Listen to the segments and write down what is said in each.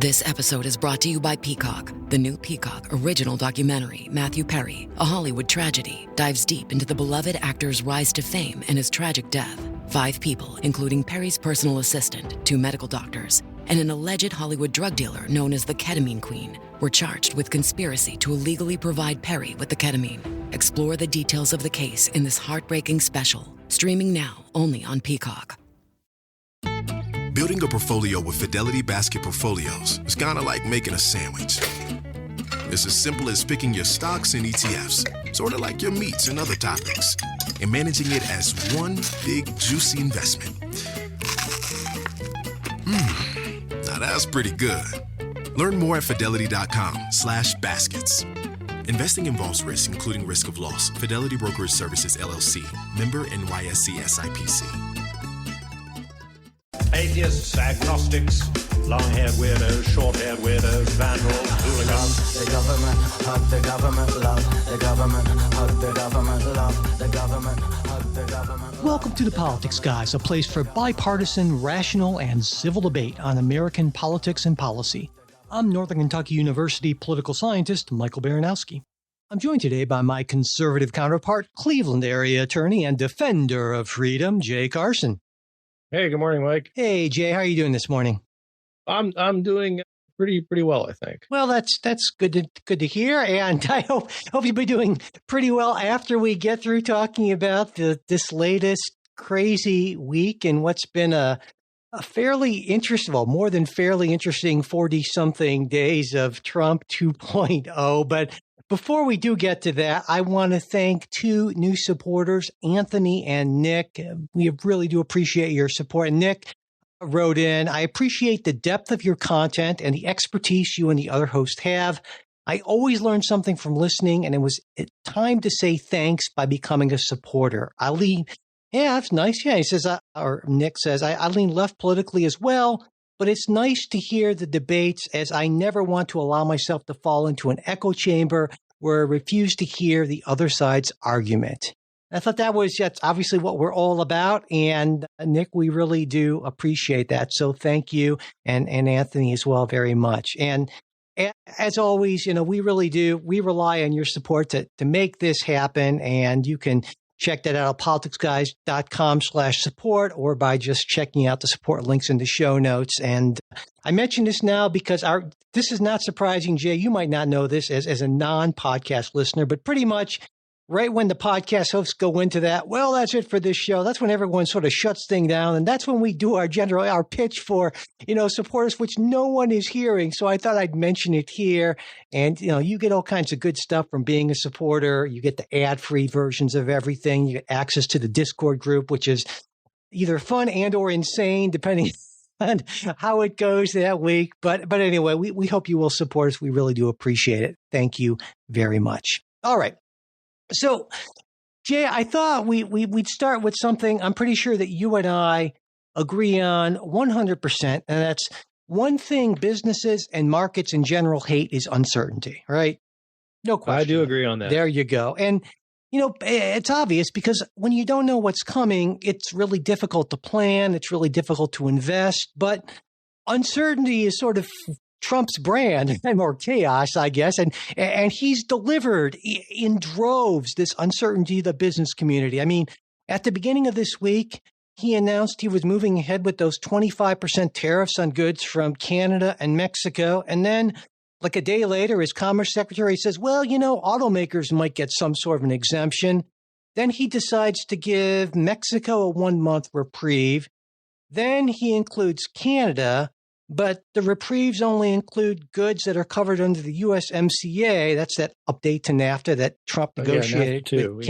This episode is brought to you by Peacock. The new Peacock original documentary, Matthew Perry, A Hollywood Tragedy, dives deep into the beloved actor's rise to fame and his tragic death. 5 people, including Perry's personal assistant, 2 medical doctors, and an alleged Hollywood drug dealer known as the Ketamine Queen, were charged with conspiracy to illegally provide Perry with the ketamine. Explore the details of the case in this heartbreaking special, streaming now only on Peacock. Building a portfolio with Fidelity Basket Portfolios is kind of like making a sandwich. It's as simple as picking your stocks and ETFs, sort of like your meats and other topics, and managing it as one big, juicy investment. Now that's pretty good. Learn more at fidelity.com/baskets. Investing involves risk, including risk of loss. Fidelity Brokerage Services, LLC. Member NYSE SIPC. Atheists, agnostics, long-haired weirdos, short-haired weirdos, vandals, hooligans. The government, hug the government, love the government, hug the government, love the government, hug the government. Welcome to The Politics Guys, a place for bipartisan, rational, and civil debate on American politics and policy. I'm Northern Kentucky University political scientist Michael Baranowski. I'm joined today by my conservative counterpart, Cleveland area attorney and defender of freedom, Jay Carson. Hey, good morning, Mike. Hey, Jay, how are you doing this morning? I'm doing pretty well, I think. Well, that's good to hear, and I hope you'll be doing pretty well after we get through talking about this latest crazy week and what's been a fairly interesting, well, more than fairly interesting 40-something days of Trump 2.0. But before we do get to that, I want to thank 2 new supporters, Anthony and Nick. We really do appreciate your support. And Nick wrote in, I appreciate the depth of your content and the expertise you and the other hosts have. I always learn something from listening, and it was time to say thanks by becoming a supporter. I lean, yeah, that's nice. Yeah, he says, or Nick says, I lean left politically as well, but it's nice to hear the debates, as I never want to allow myself to fall into an echo chamber where I refuse to hear the other side's argument. I thought that's obviously what we're all about. And Nick, we really do appreciate that. So thank you. And Anthony as well, very much. And as always, we really do. We rely on your support to make this happen. And you can check that out at politicsguys.com/support or by just checking out the support links in the show notes. And I mention this now because this is not surprising, Jay. You might not know this as a non-podcast listener, but pretty much right when the podcast hosts go into that, well, that's it for this show. That's when everyone sort of shuts things down. And that's when we do our pitch for, supporters, which no one is hearing. So I thought I'd mention it here. And, you get all kinds of good stuff from being a supporter. You get the ad-free versions of everything. You get access to the Discord group, which is either fun and or insane, depending on how it goes that week. But anyway, we hope you will support us. We really do appreciate it. Thank you very much. All right. So, Jay, I thought we'd start with something I'm pretty sure that you and I agree on 100%, and that's one thing businesses and markets in general hate is uncertainty, right? No question. I do agree on that. There you go. And, it's obvious because when you don't know what's coming, it's really difficult to plan. It's really difficult to invest. But uncertainty is sort of Trump's brand, or chaos, I guess, and he's delivered in droves this uncertainty to the business community. I mean, at the beginning of this week, he announced he was moving ahead with those 25% tariffs on goods from Canada and Mexico, and then, like a day later, his Commerce Secretary says, well, automakers might get some sort of an exemption. Then he decides to give Mexico a 1-month reprieve. Then he includes Canada, but the reprieves only include goods that are covered under the USMCA. That's that update to NAFTA that Trump negotiated with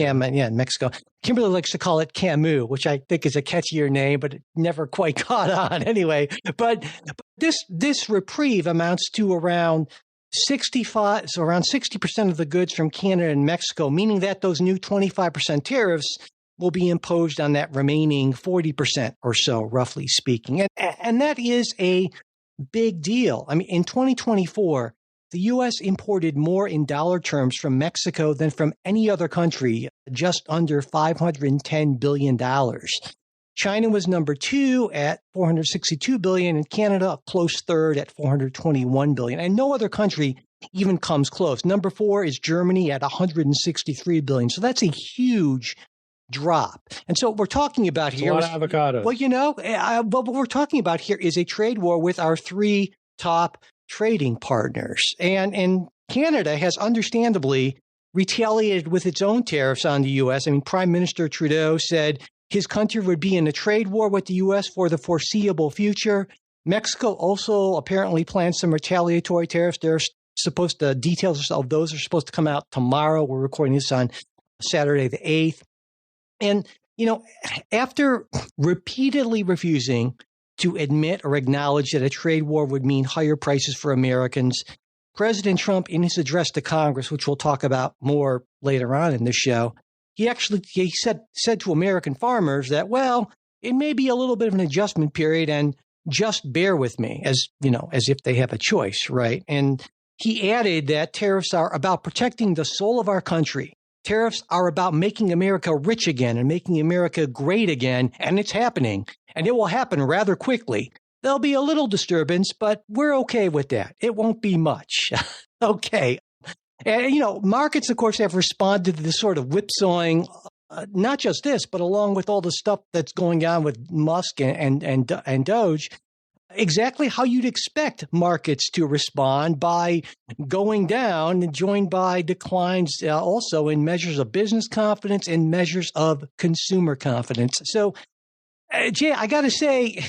Mexico. Kimberly likes to call it CAMU, which I think is a catchier name, but it never quite caught on anyway. But this reprieve amounts to around 65, so around 60% of the goods from Canada and Mexico, meaning that those new 25% tariffs will be imposed on that remaining 40% or so, roughly speaking. And that is a big deal. I mean, in 2024, the U.S. imported more in dollar terms from Mexico than from any other country, just under $510 billion. China was number 2 at $462 billion, and Canada a close third at $421 billion. And no other country even comes close. Number 4 is Germany at $163 billion. So that's a huge drop. And so what we're talking about here, a lot of avocados. Well, what we're talking about here is a trade war with our 3 top trading partners. And Canada has understandably retaliated with its own tariffs on the U.S. I mean, Prime Minister Trudeau said his country would be in a trade war with the U.S. for the foreseeable future. Mexico also apparently plans some retaliatory tariffs. Details of those are supposed to come out tomorrow. We're recording this on Saturday the 8th. And, after repeatedly refusing to admit or acknowledge that a trade war would mean higher prices for Americans, President Trump, in his address to Congress, which we'll talk about more later on in this show, he said to American farmers that, well, it may be a little bit of an adjustment period and just bear with me, as if they have a choice, right? And he added that tariffs are about protecting the soul of our country. Tariffs are about making America rich again and making America great again, and it's happening. And it will happen rather quickly. There'll be a little disturbance, but we're okay with that. It won't be much. Okay. And, markets, of course, have responded to this sort of whipsawing, not just this, but along with all the stuff that's going on with Musk and Doge, exactly how you'd expect markets to respond, by going down and joined by declines also in measures of business confidence and measures of consumer confidence. So, Jay, I got to say,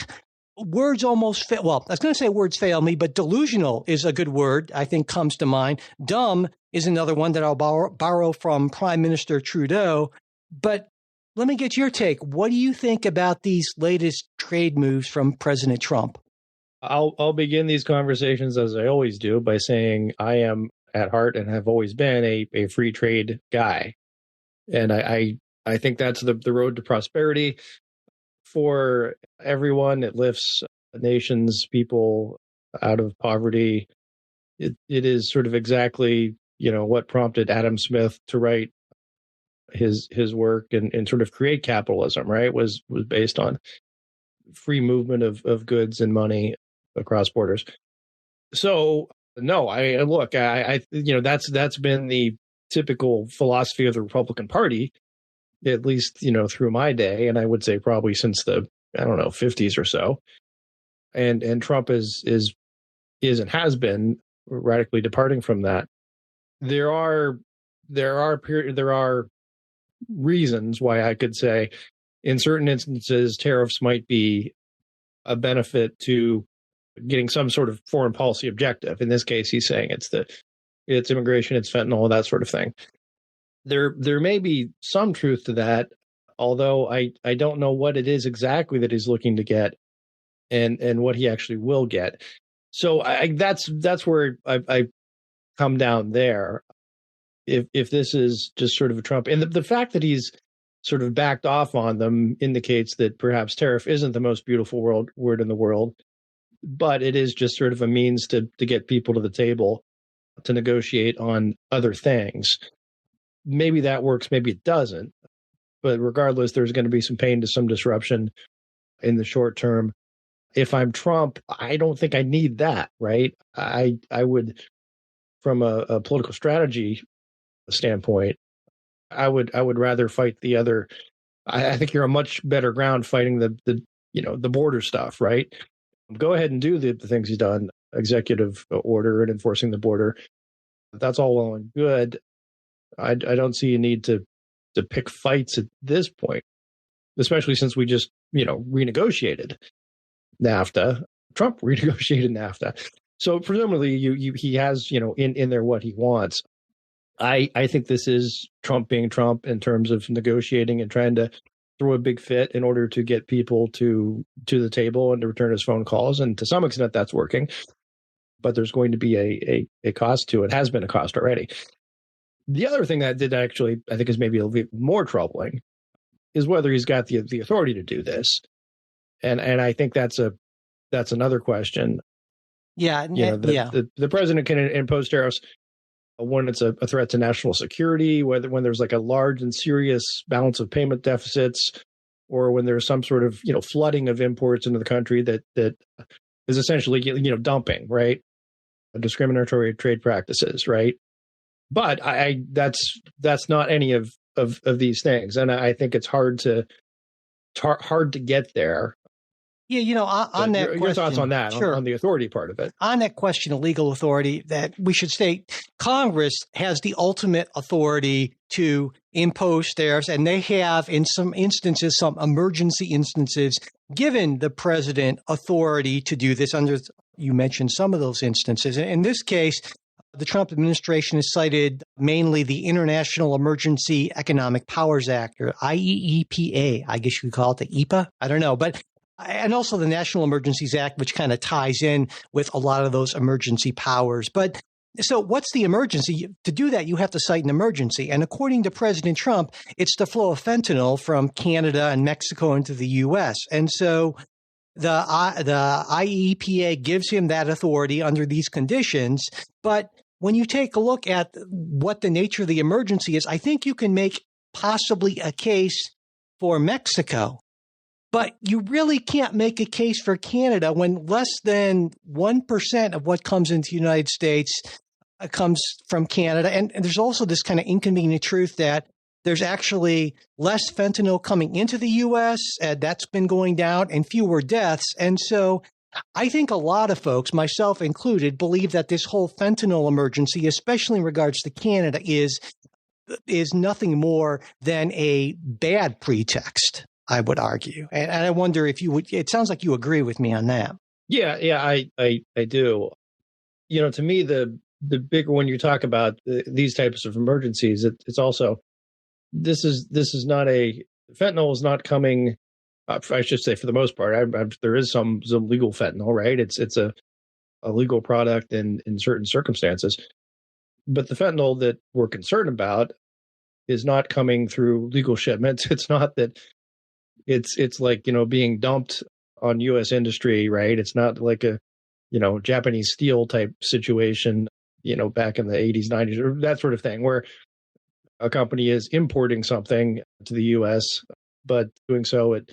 words almost fail. Well, I was going to say words fail me, but delusional is a good word, I think, comes to mind. Dumb is another one that I'll borrow from Prime Minister Trudeau. But let me get your take. What do you think about these latest trade moves from President Trump? I'll begin these conversations, as I always do, by saying I am at heart and have always been a free trade guy. And I think that's the road to prosperity for everyone. It lifts nations, people out of poverty. It is sort of exactly, what prompted Adam Smith to write his work and sort of create capitalism, right? Was based on free movement of goods and money across borders. So no, that's been the typical philosophy of the Republican Party, at least, through my day. And I would say probably since the, 50s or so. And Trump is and has been radically departing from that. There are reasons why I could say in certain instances, tariffs might be a benefit to getting some sort of foreign policy objective. In this case, he's saying it's immigration, it's fentanyl, that sort of thing. There may be some truth to that, although I don't know what it is exactly that he's looking to get and what he actually will get. So that's where I come down there. If this is just sort of a Trump, and the fact that he's sort of backed off on them indicates that perhaps tariff isn't the most beautiful word in the world, but it is just sort of a means to get people to the table to negotiate on other things. Maybe that works, maybe it doesn't. But regardless, there's going to be some pain to some disruption in the short term. If I'm Trump, I don't think I need that, right? I would, from a political strategy standpoint, I would rather fight the other. I think you're a much better ground fighting the border stuff, right? Go ahead and do the things he's done, executive order and enforcing the border. That's all well and good. I don't see a need to pick fights at this point, especially since we just, renegotiated NAFTA. Trump renegotiated NAFTA. So presumably he has, in there what he wants. I think this is Trump being Trump in terms of negotiating and trying to throw a big fit in order to get people to the table and to return his phone calls. And to some extent that's working, but there's going to be a cost to it. Has been a cost already. The other thing that did actually, I think, is maybe a little bit more troubling is whether he's got the authority to do this. And I think that's another question. Yeah. The president can impose tariffs when it's a threat to national security, when there's like a large and serious balance of payment deficits, or when there's some sort of, flooding of imports into the country that is essentially, dumping, right? Discriminatory trade practices, right? But that's not any of these things, and I think it's hard to get there. Yeah, on that question, your thoughts on that, sure. on the authority part of it. On that question of legal authority, that we should state, Congress has the ultimate authority to impose tariffs, and they have, in some instances, some emergency instances, given the president authority to do this. You mentioned some of those instances. In this case, the Trump administration has cited mainly the International Emergency Economic Powers Act, or IEEPA. I guess you could call it the EPA. I don't know. And also the National Emergencies Act, which kind of ties in with a lot of those emergency powers. But so what's the emergency? To do that, you have to cite an emergency. And according to President Trump, it's the flow of fentanyl from Canada and Mexico into the U.S. And so the IEPA gives him that authority under these conditions. But when you take a look at what the nature of the emergency is, I think you can make possibly a case for Mexico. But you really can't make a case for Canada when less than 1% of what comes into the United States comes from Canada. And there's also this kind of inconvenient truth that there's actually less fentanyl coming into the U.S. That's been going down, and fewer deaths. And so I think a lot of folks, myself included, believe that this whole fentanyl emergency, especially in regards to Canada, is nothing more than a bad pretext, I would argue. And I wonder if you would, it sounds like you agree with me on that. Yeah, I do. To me, the bigger, when you talk about these types of emergencies, it's also, this is not fentanyl is not coming, I should say for the most part, there is some legal fentanyl, right? It's a legal product in certain circumstances. But the fentanyl that we're concerned about is not coming through legal shipments. It's not that it's like, being dumped on U.S. industry, right? It's not like a, Japanese steel type situation, back in the 80s, 90s, or that sort of thing, where a company is importing something to the U.S., but doing so at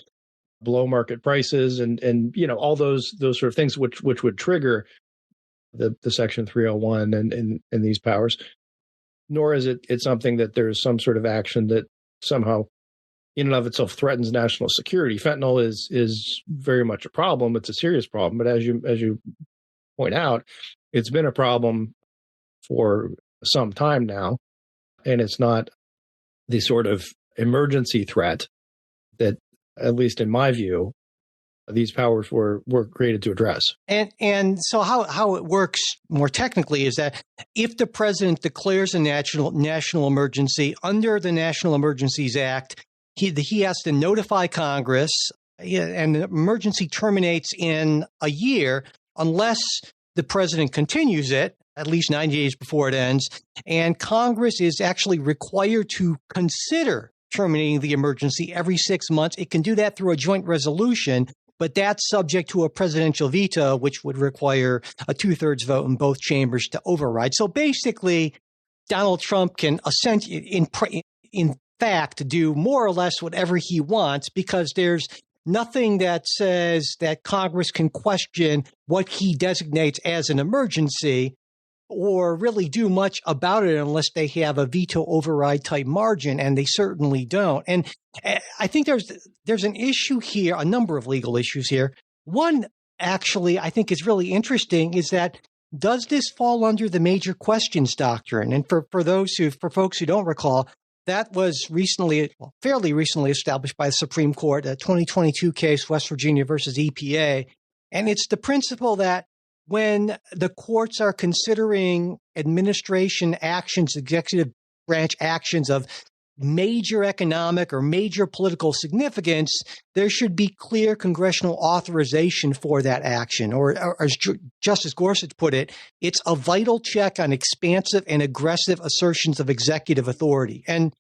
below market prices and all those sort of things, which would trigger the Section 301 and these powers. Nor is it's something that there's some sort of action that somehow in and of itself threatens national security. Fentanyl is very much a problem. It's a serious problem. But as you point out, it's been a problem for some time now, and it's not the sort of emergency threat that, at least in my view, these powers were created to address. And so how it works more technically is that if the president declares a national emergency under the National Emergencies Act, he has to notify Congress, and the emergency terminates in a year unless the president continues it at least 90 days before it ends. And Congress is actually required to consider terminating the emergency every 6 months. It can do that through a joint resolution, but that's subject to a presidential veto, which would require a 2/3 vote in both chambers to override. So basically, Donald Trump can in fact do more or less whatever he wants, because there's nothing that says that Congress can question what he designates as an emergency or really do much about it unless they have a veto override type margin, and they certainly don't. And I think there's an issue here, a number of legal issues here. One, actually, I think is really interesting is that, does this fall under the major questions doctrine? And for folks who don't recall, that was fairly recently established by the Supreme Court, a 2022 case, West Virginia versus EPA. And it's the principle that when the courts are considering administration actions, executive branch actions of major economic or major political significance, there should be clear congressional authorization for that action. Or as Justice Gorsuch put it, it's a vital check on expansive and aggressive assertions of executive authority. And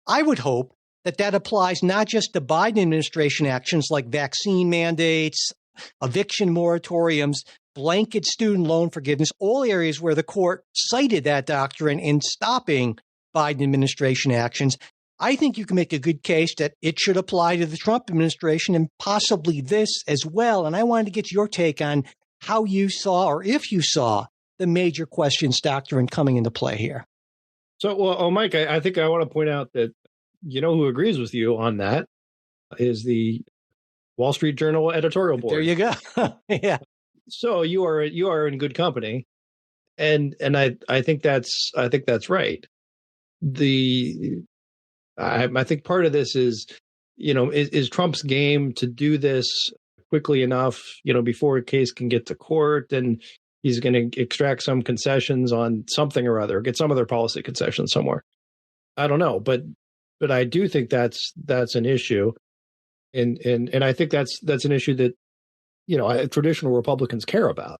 I would hope that applies not just to Biden administration actions like vaccine mandates, eviction moratoriums, blanket student loan forgiveness, all areas where the court cited that doctrine in stopping Biden administration actions. I think you can make a good case that it should apply to the Trump administration and possibly this as well. And I wanted to get your take on how you saw, or if you saw, the major questions doctrine coming into play here. So, well, Mike, I think I want to point out that who agrees with you on that is the Wall Street Journal editorial board. There you go. Yeah. So you are in good company, and I think that's right. I think part of this is is Trump's game to do this quickly enough before a case can get to court, and he's going to extract some concessions on something or other, get some other policy concessions somewhere. I don't know, but I do think that's an issue, and I think that's an issue that traditional Republicans care about,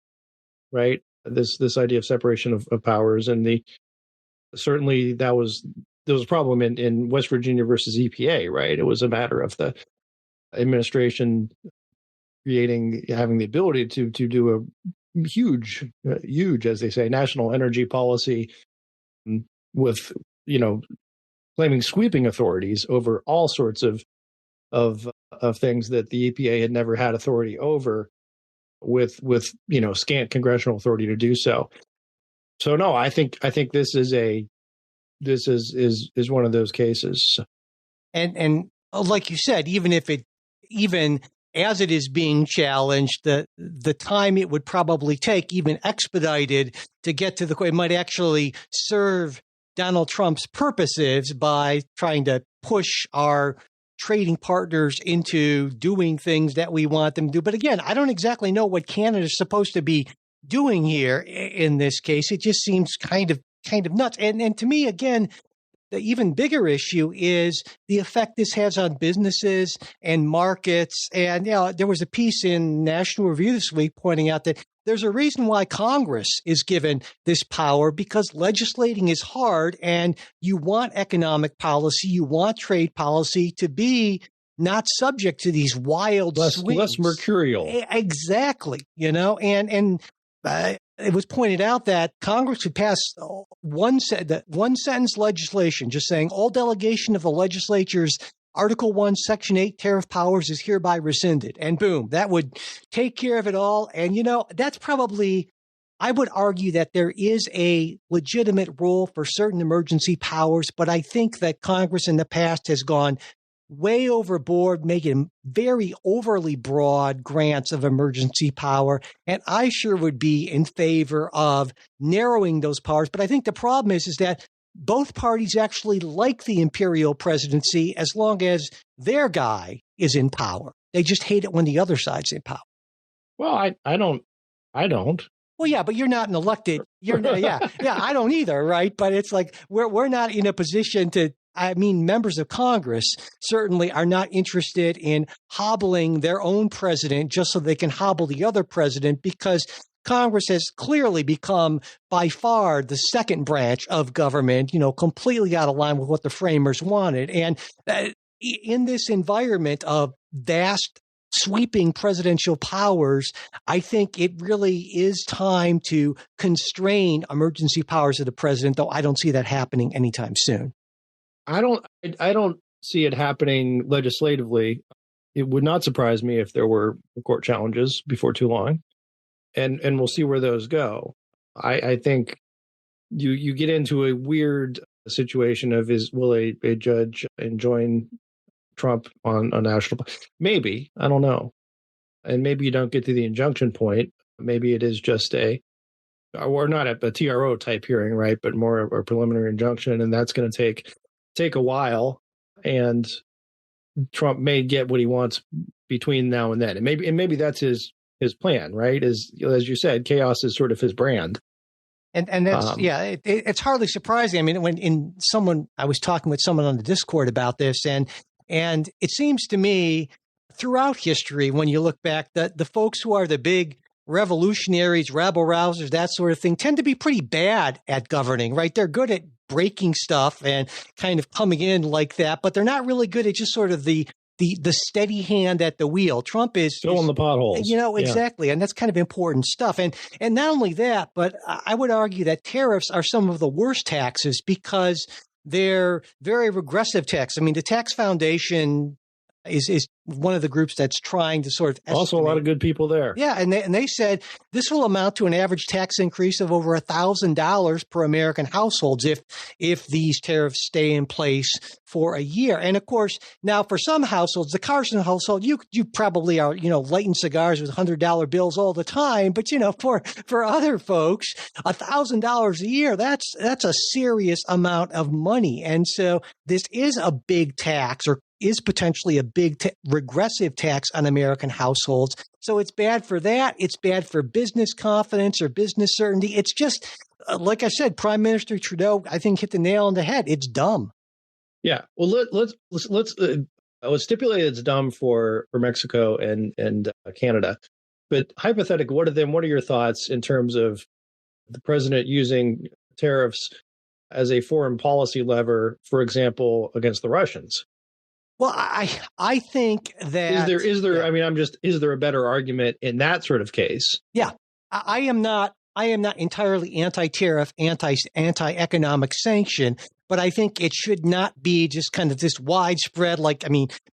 right? This idea of separation of powers, and certainly there was a problem in West Virginia versus EPA, right? It was a matter of the administration having the ability to do a huge, as they say, national energy policy with claiming sweeping authorities over all sorts of things that the EPA had never had authority over, with scant congressional authority to do so. So no, I think this is one of those cases. And like you said, even as it is being challenged, the time it would probably take, even expedited, to get to the court, it might actually serve Donald Trump's purposes by trying to push our trading partners into doing things that we want them to do. But again, I don't exactly know what Canada is supposed to be doing here in this case. It just seems kind of nuts. And to me, again, the even bigger issue is the effect this has on businesses and markets. And there was a piece in National Review this week pointing out that there's a reason why Congress is given this power, because legislating is hard, and you want economic policy, you want trade policy to be not subject to these wild swings. Less mercurial. Exactly. And it was pointed out that Congress could pass one sentence legislation just saying all delegation of the legislature's Article 1, Section 8 tariff powers is hereby rescinded. And boom, that would take care of it all. And, that's probably, I would argue that there is a legitimate role for certain emergency powers, but I think that Congress in the past has gone way overboard, making very overly broad grants of emergency power. And I sure would be in favor of narrowing those powers. But I think the problem is that both parties actually like the imperial presidency as long as their guy is in power. They just hate it when the other side's in power. Well, I don't. Well, yeah, but you're not an elected. I don't either, right? But it's like we're not in a position to. I mean, members of Congress certainly are not interested in hobbling their own president just so they can hobble the other president, because Congress has clearly become by far the second branch of government, completely out of line with what the framers wanted. And in this environment of vast sweeping presidential powers, I think it really is time to constrain emergency powers of the president, though I don't see that happening anytime soon. I don't see it happening legislatively. It would not surprise me if there were court challenges before too long. And we'll see where those go. I think you get into a weird situation of will a judge enjoin Trump on national? Maybe, I don't know. And maybe you don't get to the injunction point. Maybe it is just or not a TRO type hearing, right? But more a preliminary injunction, and that's going to take a while. And Trump may get what he wants between now and then, and maybe that's his plan, right? As you said, chaos is sort of his brand. And that's, it's hardly surprising. I mean, I was talking with someone on the Discord about this, and it seems to me throughout history, when you look back, that the folks who are the big revolutionaries, rabble rousers, that sort of thing, tend to be pretty bad at governing, right? They're good at breaking stuff and kind of coming in like that, but they're not really good at just sort of the steady hand at the wheel. Trump is filling the potholes. Exactly. And that's kind of important stuff. And not only that, but I would argue that tariffs are some of the worst taxes, because they're very regressive tax. I mean, the Tax Foundation is one of the groups that's trying to sort of estimate. Also, a lot of good people there. Yeah, and they said this will amount to an average tax increase of over $1,000 per American households if these tariffs stay in place for a year. And of course, now for some households, the Carson household, you probably are lighting cigars with $100 bills all the time. But for other folks, $1,000 a year, that's a serious amount of money. And so this is a big tax, or is potentially a big regressive tax on American households. So it's bad for that. It's bad for business confidence or business certainty. It's just, like I said, Prime Minister Trudeau, I think, hit the nail on the head. It's dumb. Yeah. Well, let's stipulate it's dumb for Mexico and Canada. But hypothetically, what are your thoughts in terms of the president using tariffs as a foreign policy lever, for example, against the Russians? Well, I think that is there? Yeah. I mean, is there a better argument in that sort of case? Yeah, I am not entirely anti-tariff, anti-economic sanction, but I think it should not be just kind of this widespread.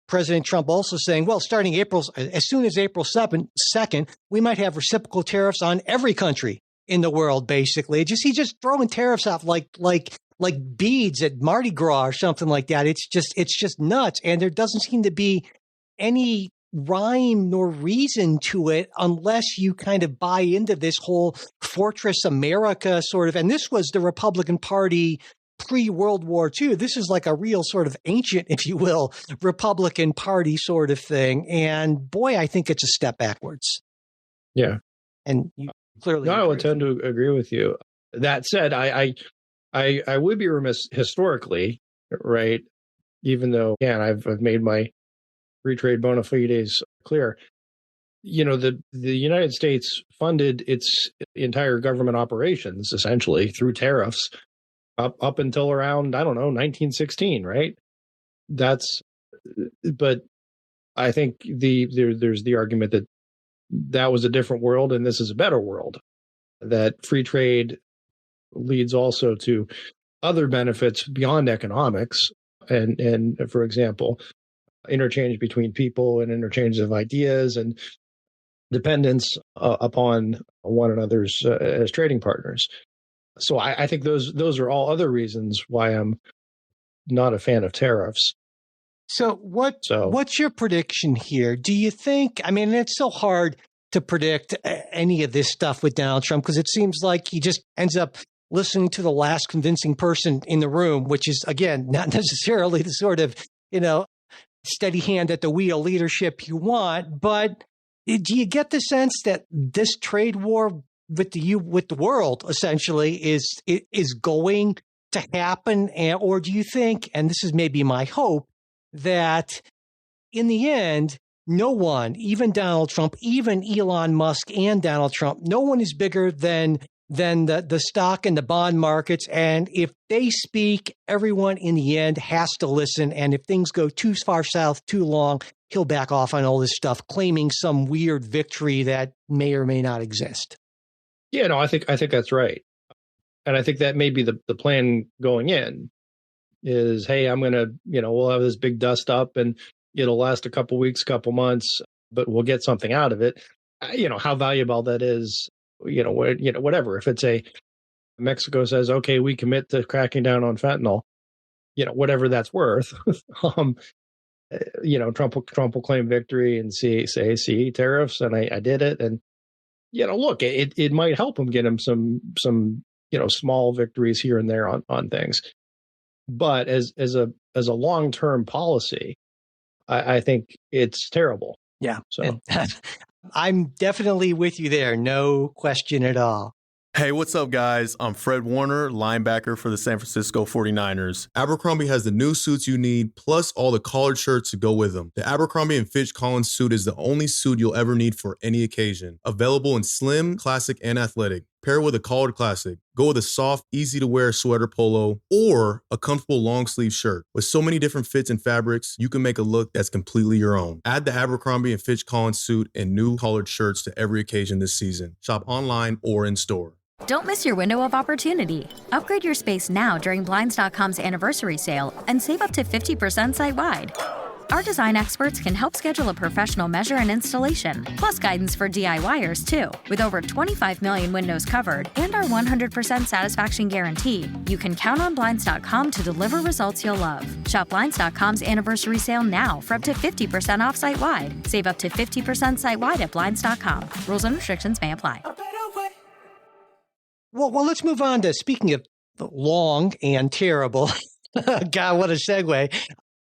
President Trump also saying, well, starting as soon as April 2nd, we might have reciprocal tariffs on every country in the world. Basically, he's just throwing tariffs out like beads at Mardi Gras or something like that. It's just nuts. And there doesn't seem to be any rhyme nor reason to it unless you kind of buy into this whole Fortress America sort of. And this was the Republican Party pre-World War II. This is like a real sort of ancient, if you will, Republican Party sort of thing. And boy, I think it's a step backwards. Yeah. And you clearly. No, I would tend to agree with you. That said, I would be remiss historically, right? Even though, again, I've made my free trade bona fides clear. The United States funded its entire government operations essentially through tariffs up until around, 1916, right? But I think there's the argument that was a different world and this is a better world. That free trade leads also to other benefits beyond economics and for example, interchange between people and interchange of ideas and dependence upon one another's as trading partners. So I think those are all other reasons why I'm not a fan of tariffs. So what's your prediction here? Do you think, it's so hard to predict any of this stuff with Donald Trump because it seems like he just ends up listening to the last convincing person in the room, which is, again, not necessarily the sort of, steady hand at the wheel leadership you want. But do you get the sense that this trade war with the world essentially is going to happen? Or do you think, and this is maybe my hope, that in the end, no one, even Donald Trump, even Elon Musk and Donald Trump, no one is bigger than the stock and the bond markets. And if they speak, everyone in the end has to listen. And if things go too far south too long, he'll back off on all this stuff, claiming some weird victory that may or may not exist. Yeah, no, I think that's right. And I think that may be the plan going in is, hey, I'm going to, we'll have this big dust up and it'll last a couple weeks, couple months, but we'll get something out of it. How valuable that is, whatever. If it's Mexico says, okay, we commit to cracking down on fentanyl, whatever that's worth. Trump will claim victory and see tariffs, and I did it. And look, it might help him get him some small victories here and there on things. But as a long-term policy, I think it's terrible. Yeah. So I'm definitely with you there. No question at all. Hey, what's up, guys? I'm Fred Warner, linebacker for the San Francisco 49ers. Abercrombie has the new suits you need, plus all the collared shirts to go with them. The Abercrombie & Fitch Collins suit is the only suit you'll ever need for any occasion. Available in slim, classic, and athletic. Pair with a collared classic. Go with a soft, easy-to-wear sweater polo or a comfortable long-sleeve shirt. With so many different fits and fabrics, you can make a look that's completely your own. Add the Abercrombie & Fitch Collins suit and new collared shirts to every occasion this season. Shop online or in store. Don't miss your window of opportunity. Upgrade your space now during Blinds.com's anniversary sale and save up to 50% site-wide. Our design experts can help schedule a professional measure and installation, plus guidance for DIYers too. With over 25 million windows covered and our 100% satisfaction guarantee, you can count on Blinds.com to deliver results you'll love. Shop Blinds.com's anniversary sale now for up to 50% off site-wide. Save up to 50% site-wide at Blinds.com. Rules and restrictions may apply. Well, let's move on to, speaking of long and terrible, God, what a segue.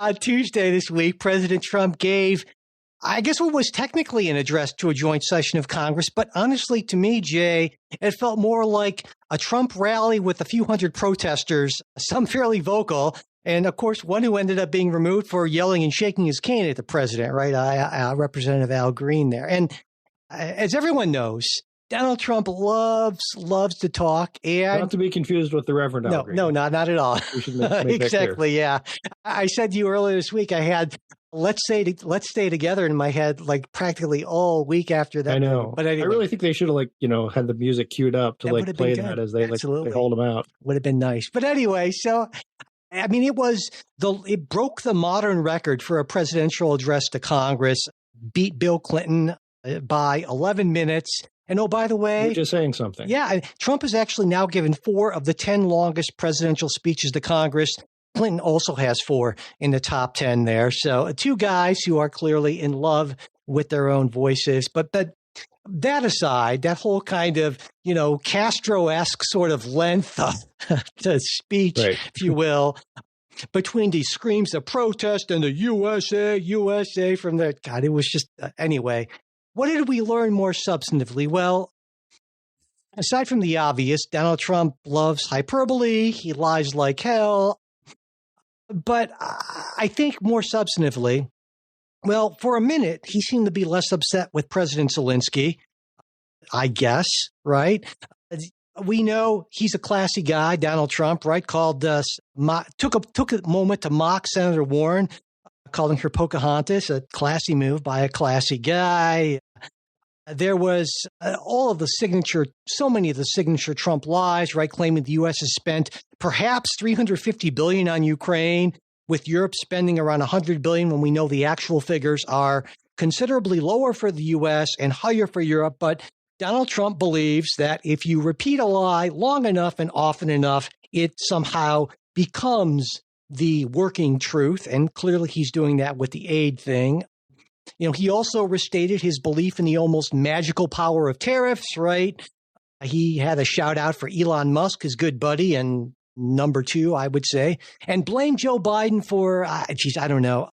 On Tuesday this week, President Trump gave, I guess, what was technically an address to a joint session of Congress. But honestly, to me, Jay, it felt more like a Trump rally with a few hundred protesters, some fairly vocal, and of course, one who ended up being removed for yelling and shaking his cane at the president, right? Representative Al Green there. And as everyone knows, Donald Trump loves to talk, and not to be confused with the Reverend Al Green. No, not at all. We should make exactly. Yeah, I said to you earlier this week, I had let's stay together in my head like practically all week after that. I know, but anyway, I really think they should have had the music queued up to play that as they they hold them out. Would have been nice. But anyway, so I mean, it broke the modern record for a presidential address to Congress, beat Bill Clinton by 11 minutes. And oh, by the way, you're just saying something. Yeah, Trump has actually now given 4 of the 10 longest presidential speeches to Congress. Clinton also has 4 in the top 10 there. So 2 guys who are clearly in love with their own voices. But that aside, that whole kind of, Castro-esque sort of length of the speech, right, if you will, between these screams of protest and the USA from the, God, it was just, anyway. What did we learn more substantively? Well, aside from the obvious, Donald Trump loves hyperbole. He lies like hell. But I think more substantively, well, for a minute, he seemed to be less upset with President Zelensky, I guess, right? We know he's a classy guy, Donald Trump, right? Took a moment to mock Senator Warren, calling her Pocahontas, a classy move by a classy guy. There was so many of the signature Trump lies, right? Claiming the U.S. has spent perhaps $350 billion on Ukraine, with Europe spending around $100 billion, when we know the actual figures are considerably lower for the U.S. and higher for Europe. But Donald Trump believes that if you repeat a lie long enough and often enough, it somehow becomes the working truth. And clearly he's doing that with the aid thing. He also restated his belief in the almost magical power of tariffs, right? He had a shout out for Elon Musk, his good buddy, and number 2, I would say, and blamed Joe Biden for, I don't know,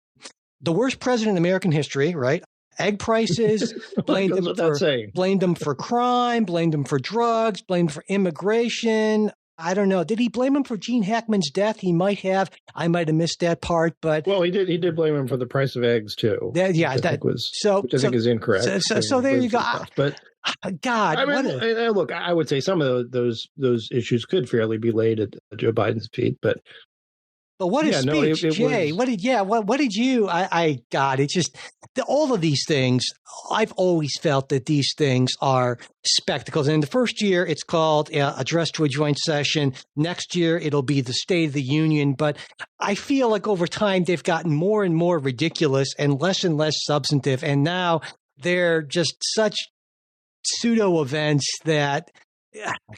the worst president in American history, right? Egg prices, blamed him for crime, blamed him for drugs, blamed him for immigration. I don't know. Did he blame him for Gene Hackman's death? He might have. I might have missed that part, but he did. He did blame him for the price of eggs too. Which I think is incorrect. So there you go. But God, I mean, look, I would say some of those issues could fairly be laid at Joe Biden's feet, but. But what a speech, Jay! What did you? God, it's just all of these things. I've always felt that these things are spectacles. And in the first year, it's called Address to a Joint Session. Next year, it'll be the State of the Union. But I feel like over time, they've gotten more and more ridiculous and less substantive. And now they're just such pseudo events that,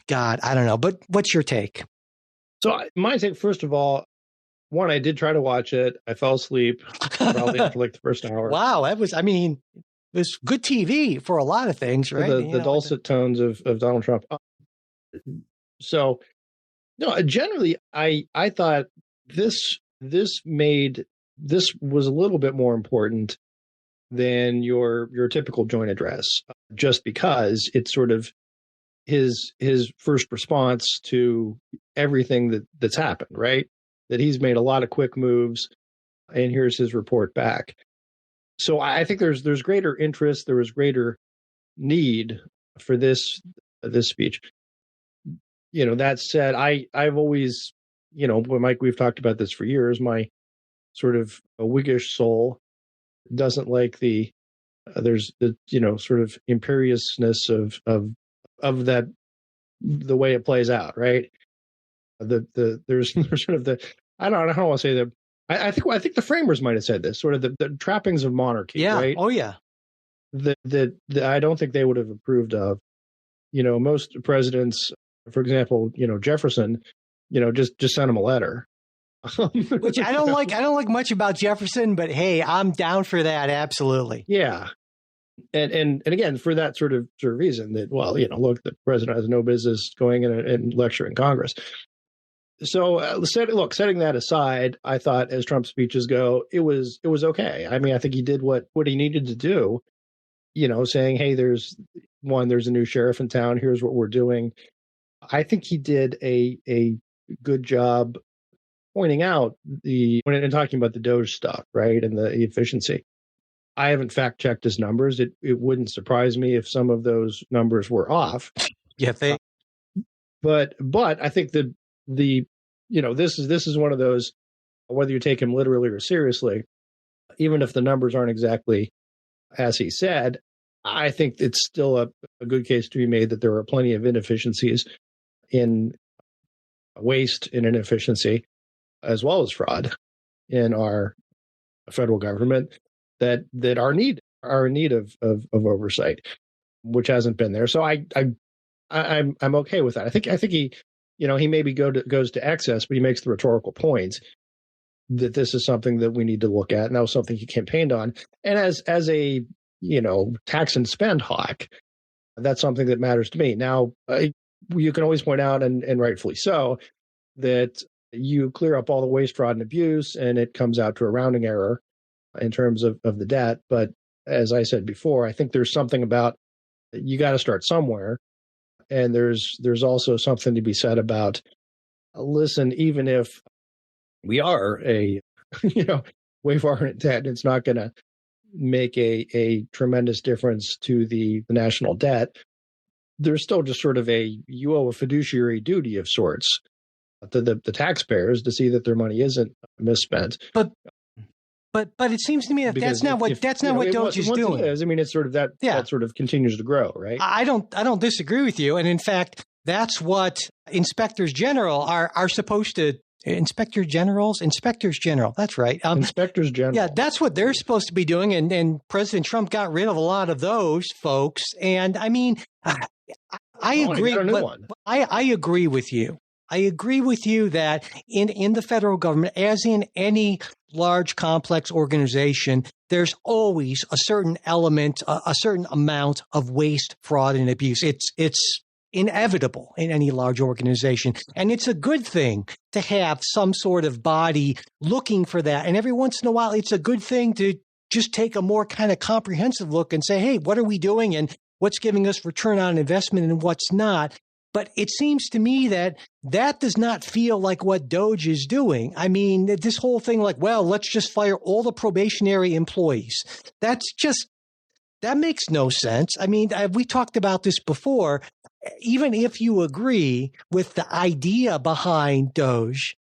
God, I don't know. But what's your take? So my take, first of all. One, I did try to watch it. I fell asleep probably after the first hour. Wow, it was good TV for a lot of things, right? The dulcet tones of Donald Trump. So, no, generally, I thought this was a little bit more important than your typical joint address, just because it's sort of his first response to everything that's happened, right? That he's made a lot of quick moves, and here's his report back. So I think there's greater interest. There was greater need for this speech. That said, I've always, Mike, we've talked about this for years. My sort of a Whiggish soul doesn't like there's the sort of imperiousness of that the way it plays out, right? There's sort of the I don't want to say that. I think the framers might have said this, sort of the trappings of monarchy, Yeah. right? Oh yeah. That I don't think they would have approved of. Most presidents, for example, Jefferson, just sent him a letter. Which I don't like. I don't like much about Jefferson, but hey, I'm down for that. Absolutely. Yeah. And again, for that sort of reason that, well, look, the president has no business going in and lecturing Congress. So setting that aside, I thought as Trump's speeches go, it was okay. I mean, I think he did what he needed to do, saying, hey, there's a new sheriff in town. Here's what we're doing. I think he did a good job pointing out when talking about the Doge stuff, right, and the efficiency. I haven't fact checked his numbers. It wouldn't surprise me if some of those numbers were off. Yeah, but I think that this is one of those, whether you take him literally or seriously, even if the numbers aren't exactly as he said, I think it's still a good case to be made that there are plenty of inefficiencies in waste and inefficiency, as well as fraud in our federal government that are in need of oversight, which hasn't been there. So I'm okay with that. I think he, he maybe goes to excess, but he makes the rhetorical point that this is something that we need to look at, and that was something he campaigned on. And as a tax and spend hawk, that's something that matters to me. Now, you can always point out, and rightfully so, that you clear up all the waste, fraud, and abuse, and it comes out to a rounding error in terms of the debt. But as I said before, I think there's something about you got to start somewhere. And there's also something to be said about, listen, even if we are way far in debt, it's not going to make a tremendous difference to the national debt. There's still just sort of you owe a fiduciary duty of sorts to the taxpayers to see that their money isn't misspent. But it seems to me that that's not what Doge is doing. I mean, it's sort of that sort of continues to grow, right? I don't disagree with you. And in fact, that's what inspectors general are supposed to. Inspectors general. That's right. Inspectors general. Yeah, that's what they're supposed to be doing. And President Trump got rid of a lot of those folks. And I mean, I agree. But I agree with you. I agree with you that in the federal government, as in any large, complex organization, there's always a certain element, a certain amount of waste, fraud, and abuse. It's inevitable in any large organization. And it's a good thing to have some sort of body looking for that. And every once in a while, it's a good thing to just take a more kind of comprehensive look and say, hey, what are we doing and what's giving us return on investment and what's not? But it seems to me that does not feel like what Doge is doing. I mean, this whole thing like, well, let's just fire all the probationary employees. That makes no sense. I mean, we talked about this before. Even if you agree with the idea behind Doge,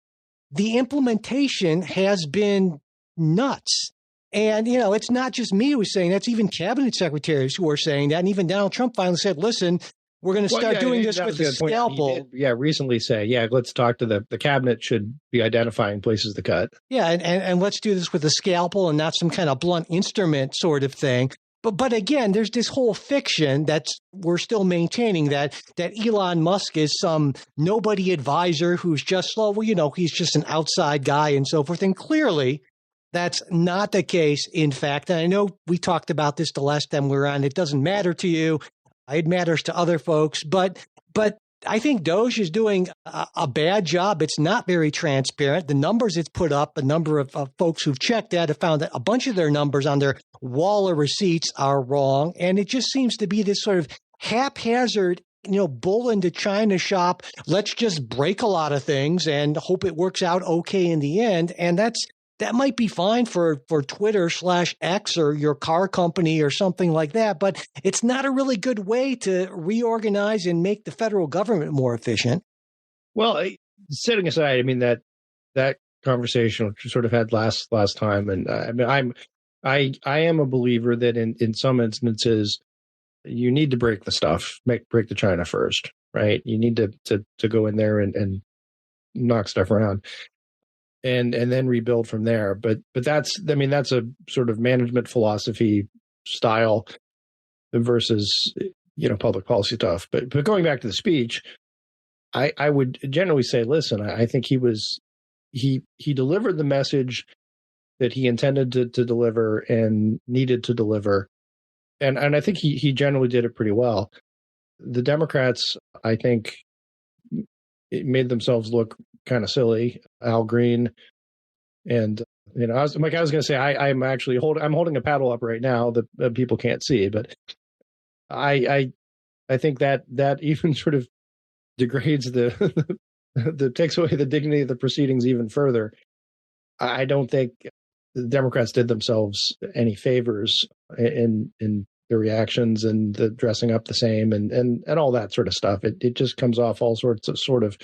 the implementation has been nuts. And, it's not just me who's saying that. It's even cabinet secretaries who are saying that. And even Donald Trump finally said, listen, we're going to start doing this with the scalpel. Recently say, let's talk to the cabinet should be identifying places to cut. Yeah, and let's do this with a scalpel and not some kind of blunt instrument sort of thing. But again, there's this whole fiction that we're still maintaining that Elon Musk is some nobody advisor who's just, he's just an outside guy and so forth. And clearly, that's not the case, in fact. And I know we talked about this the last time we were on. It doesn't matter to you. It matters to other folks. But I think Doge is doing a bad job. It's not very transparent. The numbers it's put up, a number of folks who've checked that have found that a bunch of their numbers on their wall of receipts are wrong. And it just seems to be this sort of haphazard, bull in the China shop. Let's just break a lot of things and hope it works out okay in the end. And that might be fine for Twitter/X or your car company or something like that, but it's not a really good way to reorganize and make the federal government more efficient. Well, setting aside, I mean, that conversation which we sort of had last time, and I mean, I am a believer that in some instances you need to break the stuff, break the China first, right? You need to go in there and knock stuff around and then rebuild from there. But that's a sort of management philosophy style versus, public policy stuff. But going back to the speech, I would generally say, listen, I think he delivered the message that he intended to deliver and needed to deliver. And I think he generally did it pretty well. The Democrats, I think, it made themselves look kind of silly. Al Green, and I was going to say I'm actually holding a paddle up right now that people can't see, but I think that even sort of degrades the takes away the dignity of the proceedings even further. I don't think the Democrats did themselves any favors in their reactions and the dressing up the same and all that sort of stuff. It just comes off all sorts of sort of,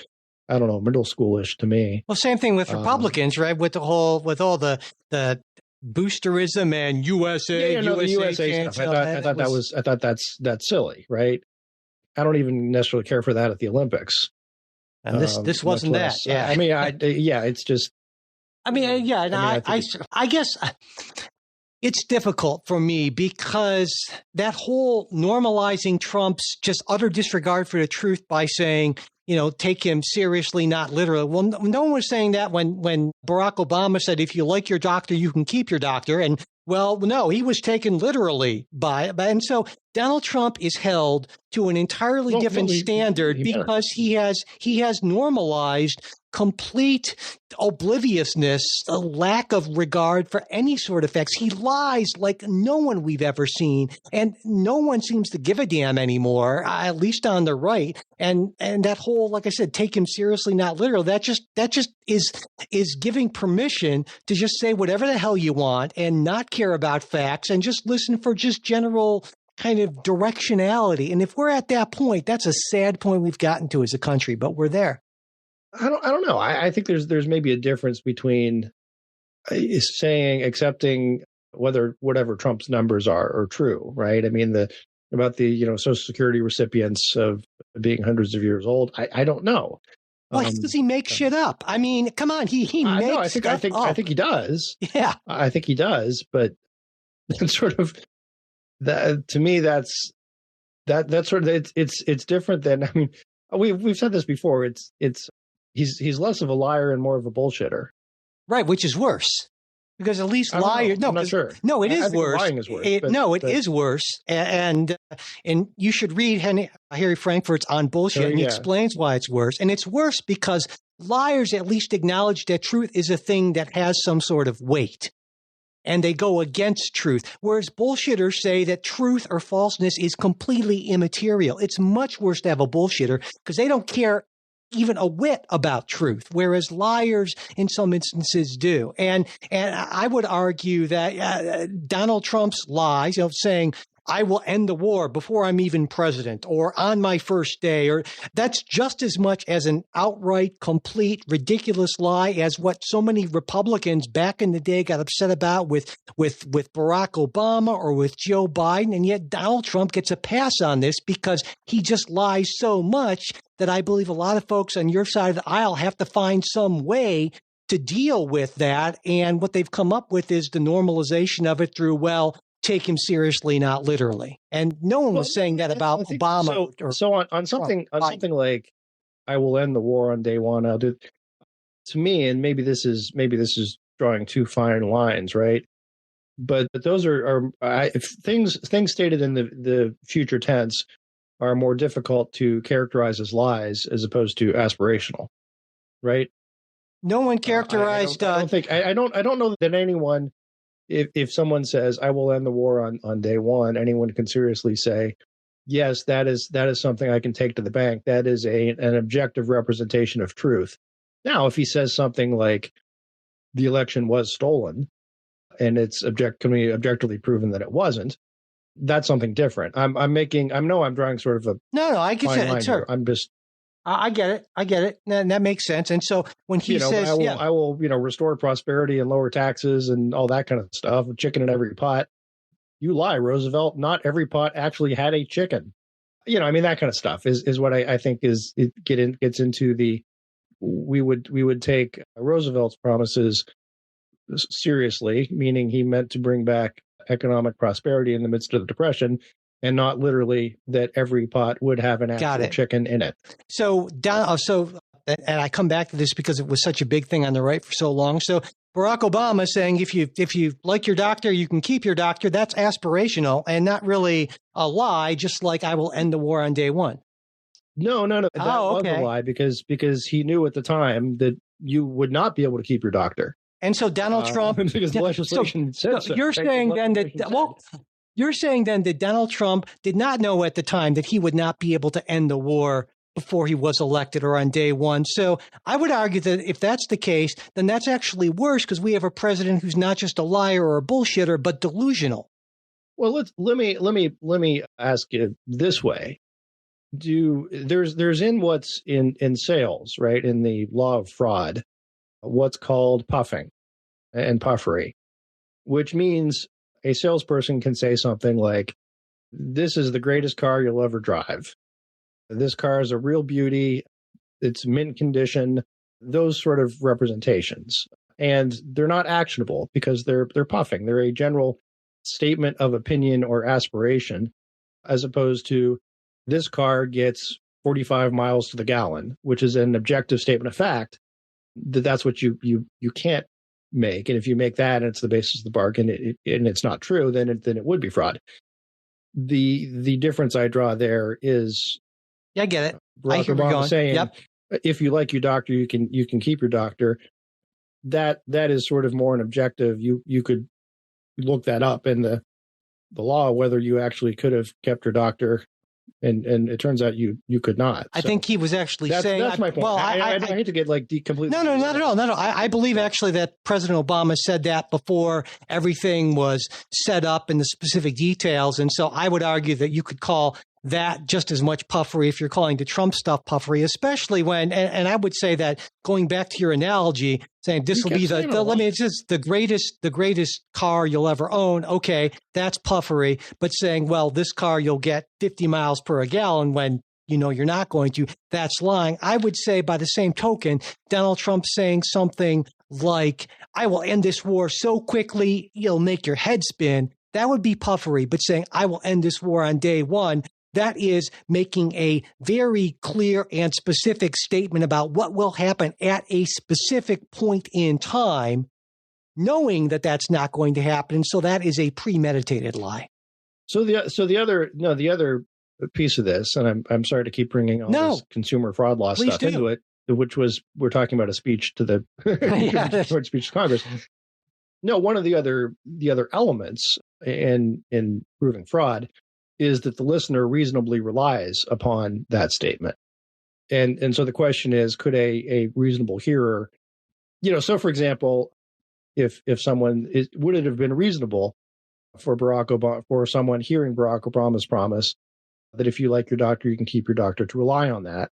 I don't know, middle schoolish to me. Well, same thing with Republicans, right? With all the boosterism and USA, the USA stuff. I thought that's silly, right? I don't even necessarily care for that at the Olympics. And this wasn't that. Yeah. It's just. I guess it's difficult for me because that whole normalizing Trump's just utter disregard for the truth by saying, take him seriously, not literally. Well, no one was saying that when Barack Obama said, if you like your doctor, you can keep your doctor. And well, no, he was taken literally by it. And so Donald Trump is held to an entirely different standard because he has normalized complete obliviousness, a lack of regard for any sort of facts. He lies like no one we've ever seen, and no one seems to give a damn anymore, at least on the right. And that whole, like I said, take him seriously, not literal. That just is giving permission to just say whatever the hell you want and not care about facts and just listen for just general kind of directionality. And if we're at that point, that's a sad point we've gotten to as a country, but we're there. I don't know. I think there's maybe a difference between accepting whatever Trump's numbers are true, right? I mean, about the Social Security recipients of being hundreds of years old. I don't know. Well, does he make shit up? I mean, come on, he makes stuff up. I think he does. Yeah, I think he does. But that's sort of that to me. That's sort of it's different than. I mean, we've said this before. He's less of a liar and more of a bullshitter. Right, which is worse. Because at least liar. No, I'm not sure. No, it is worse. Lying is worse. It is worse. And you should read Harry Frankfurt's On Bullshit, and he explains why it's worse. And it's worse because liars at least acknowledge that truth is a thing that has some sort of weight. And they go against truth. Whereas bullshitters say that truth or falseness is completely immaterial. It's much worse to have a bullshitter because they don't care even a whit about truth, whereas liars in some instances do. And I would argue that Donald Trump's lies, saying, I will end the war before I'm even president or on my first day, or that's just as much as an outright, complete, ridiculous lie as what so many Republicans back in the day got upset about with Barack Obama or with Joe Biden. And yet Donald Trump gets a pass on this because he just lies so much that I believe a lot of folks on your side of the aisle have to find some way to deal with that. And what they've come up with is the normalization of it through, take him seriously, not literally. And no one was saying that about Obama. So on something like, I will end the war on day one. I'll do. To me, and maybe this is drawing too fine lines, right? But those are things stated in the future tense are more difficult to characterize as lies as opposed to aspirational, right? No one characterized. I don't know that anyone. If someone says, I will end the war on day one, anyone can seriously say, yes, that is something I can take to the bank. That is an objective representation of truth. Now, if he says something like the election was stolen and it's objectively proven that it wasn't, that's something different. I'm drawing sort of a I get fine line it. here. I'm just. I get it. And that makes sense. And so when he says, I will, restore prosperity and lower taxes and all that kind of stuff, chicken in every pot. You lie, Roosevelt. Not every pot actually had a chicken. I mean, that kind of stuff is what I think gets into we would take Roosevelt's promises seriously, meaning he meant to bring back economic prosperity in the midst of the Depression, and not literally that every pot would have an actual chicken in it. So, and I come back to this because it was such a big thing on the right for so long. So Barack Obama saying if you like your doctor, you can keep your doctor. That's aspirational and not really a lie. Just like I will end the war on day one. No. That was a lie because he knew at the time that you would not be able to keep your doctor. And so Donald Trump, because the legislation says so. You're saying then that Donald Trump did not know at the time that he would not be able to end the war before he was elected or on day one. So I would argue that if that's the case, then that's actually worse because we have a president who's not just a liar or a bullshitter, but delusional. Well, let me ask you this way. There's in what's in sales, right? In the law of fraud, what's called puffing and puffery, which means a salesperson can say something like, "This is the greatest car you'll ever drive. This car is a real beauty. It's mint condition," those sort of representations. And they're not actionable because they're puffing. They're a general statement of opinion or aspiration, as opposed to this car gets 45 miles to the gallon, which is an objective statement of fact. That's what you can't make. And if you make that and it's the basis of the bargain and it's not true, then it would be fraud. The difference I draw there is, I get it. Barack Obama saying, yep, if you like your doctor, you can keep your doctor. That is sort of more an objective. You could look that up in the law, whether you actually could have kept your doctor. And it turns out you could not. I think he was actually saying. That's my point. Well, I hate to get completely. No, not at all. No. I believe actually that President Obama said that before everything was set up in the specific details. And so I would argue that you could call that just as much puffery if you're calling the Trump stuff puffery, especially when, and I would say that going back to your analogy, saying this will be it's just the greatest car you'll ever own. Okay, that's puffery. But saying, well, this car you'll get 50 miles per gallon when you're not going to, that's lying. I would say by the same token, Donald Trump saying something like, I will end this war so quickly, you'll make your head spin. That would be puffery. But saying, I will end this war on day one, that is making a very clear and specific statement about what will happen at a specific point in time, knowing that that's not going to happen. So that is a premeditated lie. So the other piece of this, and I'm sorry to keep bringing all this consumer fraud law stuff into it, which was we're talking about a speech to the speech to Congress. No, one of the other elements in proving fraud is that the listener reasonably relies upon that statement. And so the question is, could a reasonable hearer, so for example, if someone would it have been reasonable for Barack Obama, for someone hearing Barack Obama's promise that if you like your doctor, you can keep your doctor, to rely on that?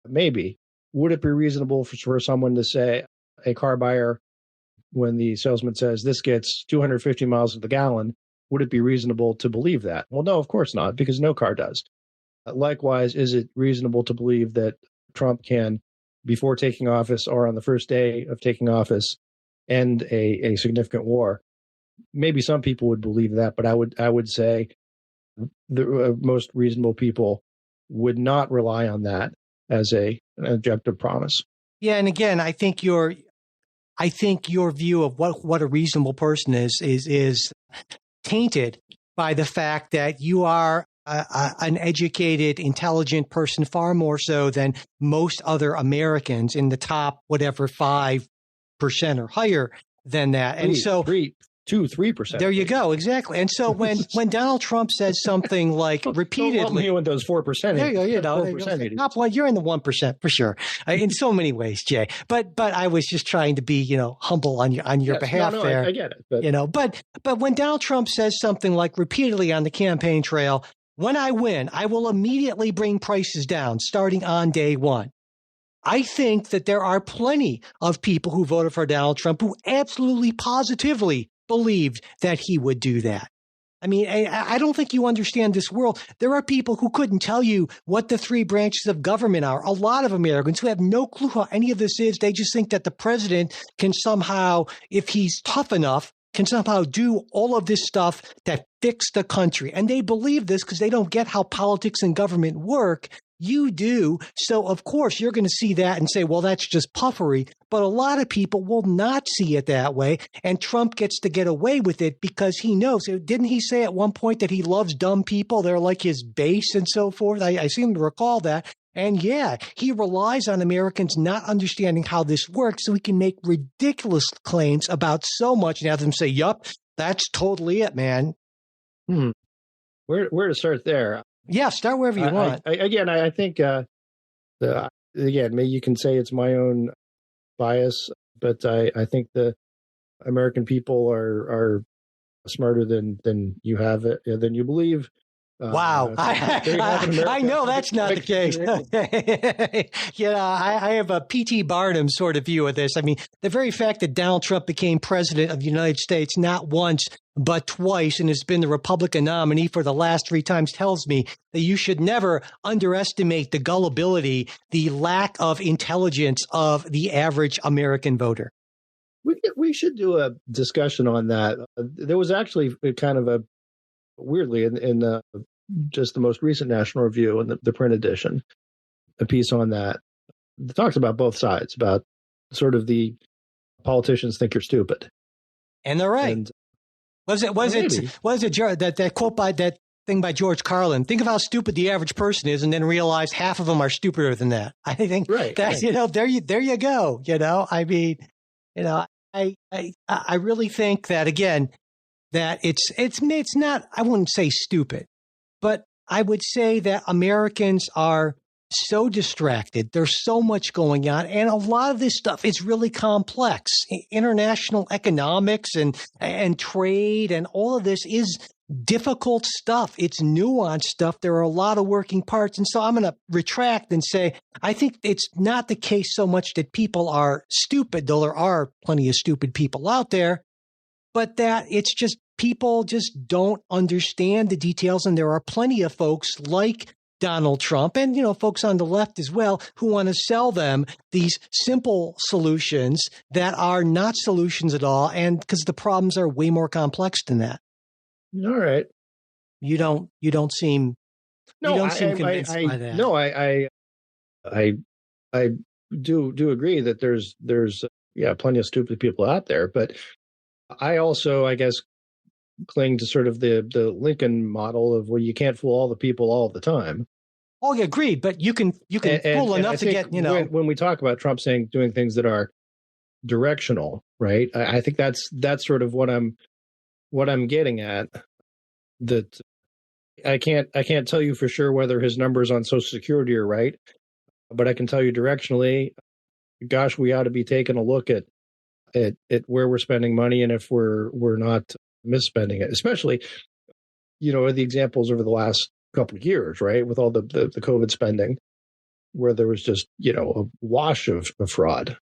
Maybe. Would it be reasonable for someone to say, a car buyer, when the salesman says this gets 250 miles to the gallon, would it be reasonable to believe that? Well, no, of course not, because no car does. Likewise, is it reasonable to believe that Trump can, before taking office or on the first day of taking office, end a significant war? Maybe some people would believe that, but I would say the most reasonable people would not rely on that as an objective promise. Yeah, and again, I think your view of what a reasonable person is tainted by the fact that you are an educated, intelligent person, far more so than most other Americans in the top, 5% or higher than that. And so 3%. There you go. Exactly. And so when Donald Trump says something like repeatedly, you with those 4%, there you go. 4%, you're in the 1% for sure, in so many ways, Jay. But I was just trying to be, humble on your behalf there. I get it. But when Donald Trump says something like repeatedly on the campaign trail, when I win, I will immediately bring prices down starting on day one. I think that there are plenty of people who voted for Donald Trump who absolutely positively believed that he would do that. I mean, I don't think you understand this world. There are people who couldn't tell you what the three branches of government are. A lot of Americans who have no clue how any of this is. They just think that the president can somehow, if he's tough enough, can somehow do all of this stuff that fix the country. And they believe this because they don't get how politics and government work. You do. So, of course, you're going to see that and say, well, that's just puffery. But a lot of people will not see it that way. And Trump gets to get away with it because he knows. Didn't he say at one point that he loves dumb people? They're like his base and so forth. I seem to recall that. And yeah, he relies on Americans not understanding how this works so he can make ridiculous claims about so much and have them say, yup, that's totally it, man. Where to start there? Yeah, start wherever you want. I think, again, maybe you can say it's my own bias, but I think the American people are smarter than you have it, than you believe. Wow. I know that's not the case. I have a P.T. Barnum sort of view of this. I mean, the very fact that Donald Trump became president of the United States not once, but twice, and has been the Republican nominee for the last 3 times tells me that you should never underestimate the gullibility, the lack of intelligence of the average American voter. We should do a discussion on that. There was actually kind of a, weirdly, in just the most recent National Review and the print edition, a piece on that. It talks about both sides, about sort of the politicians think you're stupid. And they're right. And, was it that quote by that thing by George Carlin? Think of how stupid the average person is, and then realize half of them are stupider than that. I think that's right. There you go. I mean, I really think that again, that it's not, I wouldn't say stupid, but I would say that Americans are so distracted. There's so much going on. And a lot of this stuff is really complex. International economics and trade and all of this is difficult stuff. It's nuanced stuff. There are a lot of working parts. And so I'm going to retract and say, I think it's not the case so much that people are stupid, though there are plenty of stupid people out there, but that it's just people just don't understand the details. And there are plenty of folks like Donald Trump and, folks on the left as well who want to sell them these simple solutions that are not solutions at all. And because the problems are way more complex than that. All right. You don't seem convinced by that. No, I do agree that there's plenty of stupid people out there, but I also, I guess, cling to sort of the Lincoln model of, well, you can't fool all the people all the time. Oh, yeah, agreed. But you can fool enough to get, when we talk about Trump doing things that are directional, right? I think that's sort of what I'm getting at. That I can't tell you for sure whether his numbers on Social Security are right, but I can tell you directionally, gosh, we ought to be taking a look at where we're spending money and if we're not misspending it, especially, the examples over the last couple of years, right? With all the COVID spending, where there was just, a wash of fraud.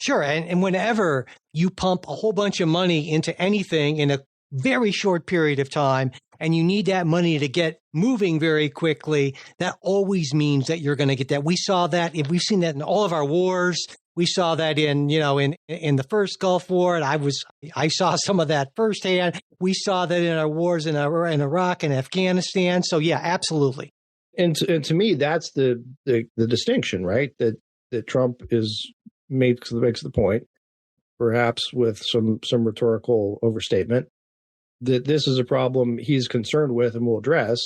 Sure. And whenever you pump a whole bunch of money into anything in a very short period of time, and you need that money to get moving very quickly, that always means that you're going to get that. We saw that, we've seen that in all of our wars. We saw that in the first Gulf War, and I saw some of that firsthand. We saw that in our wars in Iraq and Afghanistan. So yeah, absolutely. And to me, that's the distinction, right? That Trump makes the point, perhaps with some rhetorical overstatement, that this is a problem he's concerned with and will address,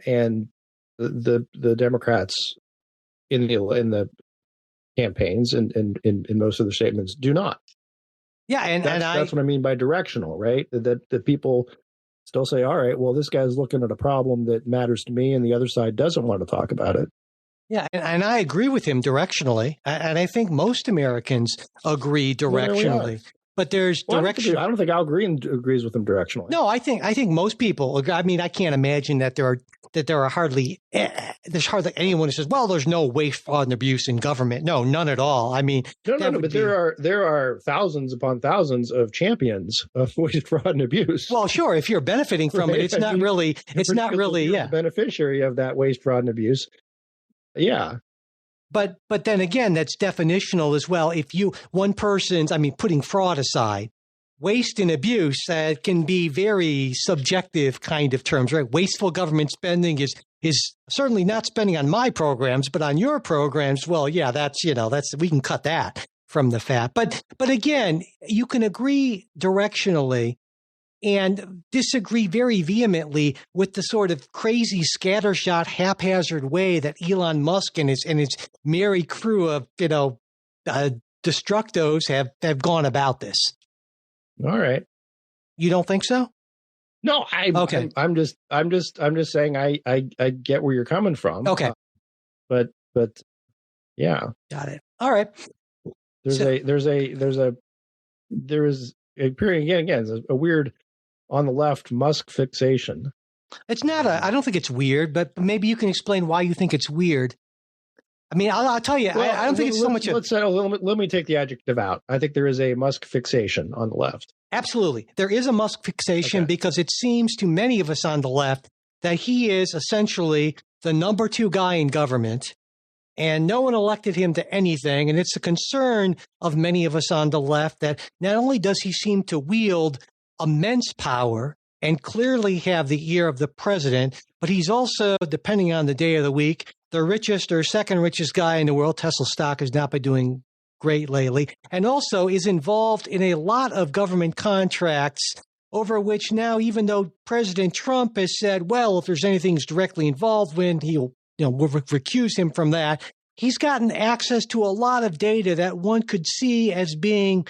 and the Democrats in the campaigns and in most of their statements do not. Yeah, that's what I mean by directional, right? That people still say, all right, well, this guy's looking at a problem that matters to me, and the other side doesn't want to talk about it. Yeah, and I agree with him directionally, and I think most Americans agree directionally. but there's direction. I don't think Al Green agrees with him directionally. No, I think most people. I mean, I can't imagine that there are hardly anyone who says, "Well, there's no waste, fraud, and abuse in government." No, none at all. I mean, no. But there are thousands upon thousands of champions of waste, fraud, and abuse. Well, sure, if you're benefiting from it, it's not really. Yeah, beneficiary of that waste, fraud, and abuse. Yeah. But then again, that's definitional as well. If putting fraud aside, waste and abuse can be very subjective kind of terms, right? Wasteful government spending is certainly not spending on my programs, but on your programs. Well, yeah, that's we can cut that from the fat. But again, you can agree directionally and disagree very vehemently with the sort of crazy scattershot, haphazard way that Elon Musk and his merry crew of destructos have gone about this. All right, you don't think so? No, okay. I'm just saying I get where you're coming from. Okay, but yeah, got it. All right. There is a period again. A weird on the left Musk fixation. It's not I don't think it's weird, but maybe you can explain why you think it's weird. I mean, I'll tell you, I don't think it's so much. Let me take the adjective out. I think there is a Musk fixation on the left. Absolutely. There is a Musk fixation because it seems to many of us on the left that he is essentially the number 2 guy in government and no one elected him to anything. And it's a concern of many of us on the left that not only does he seem to wield immense power and clearly have the ear of the president, but he's also, depending on the day of the week, the richest or second richest guy in the world. Tesla stock has not been doing great lately, and also is involved in a lot of government contracts over which now, even though President Trump has said, well, if there's anything he's directly involved in, he'll we'll recuse him from that. He's gotten access to a lot of data that one could see as being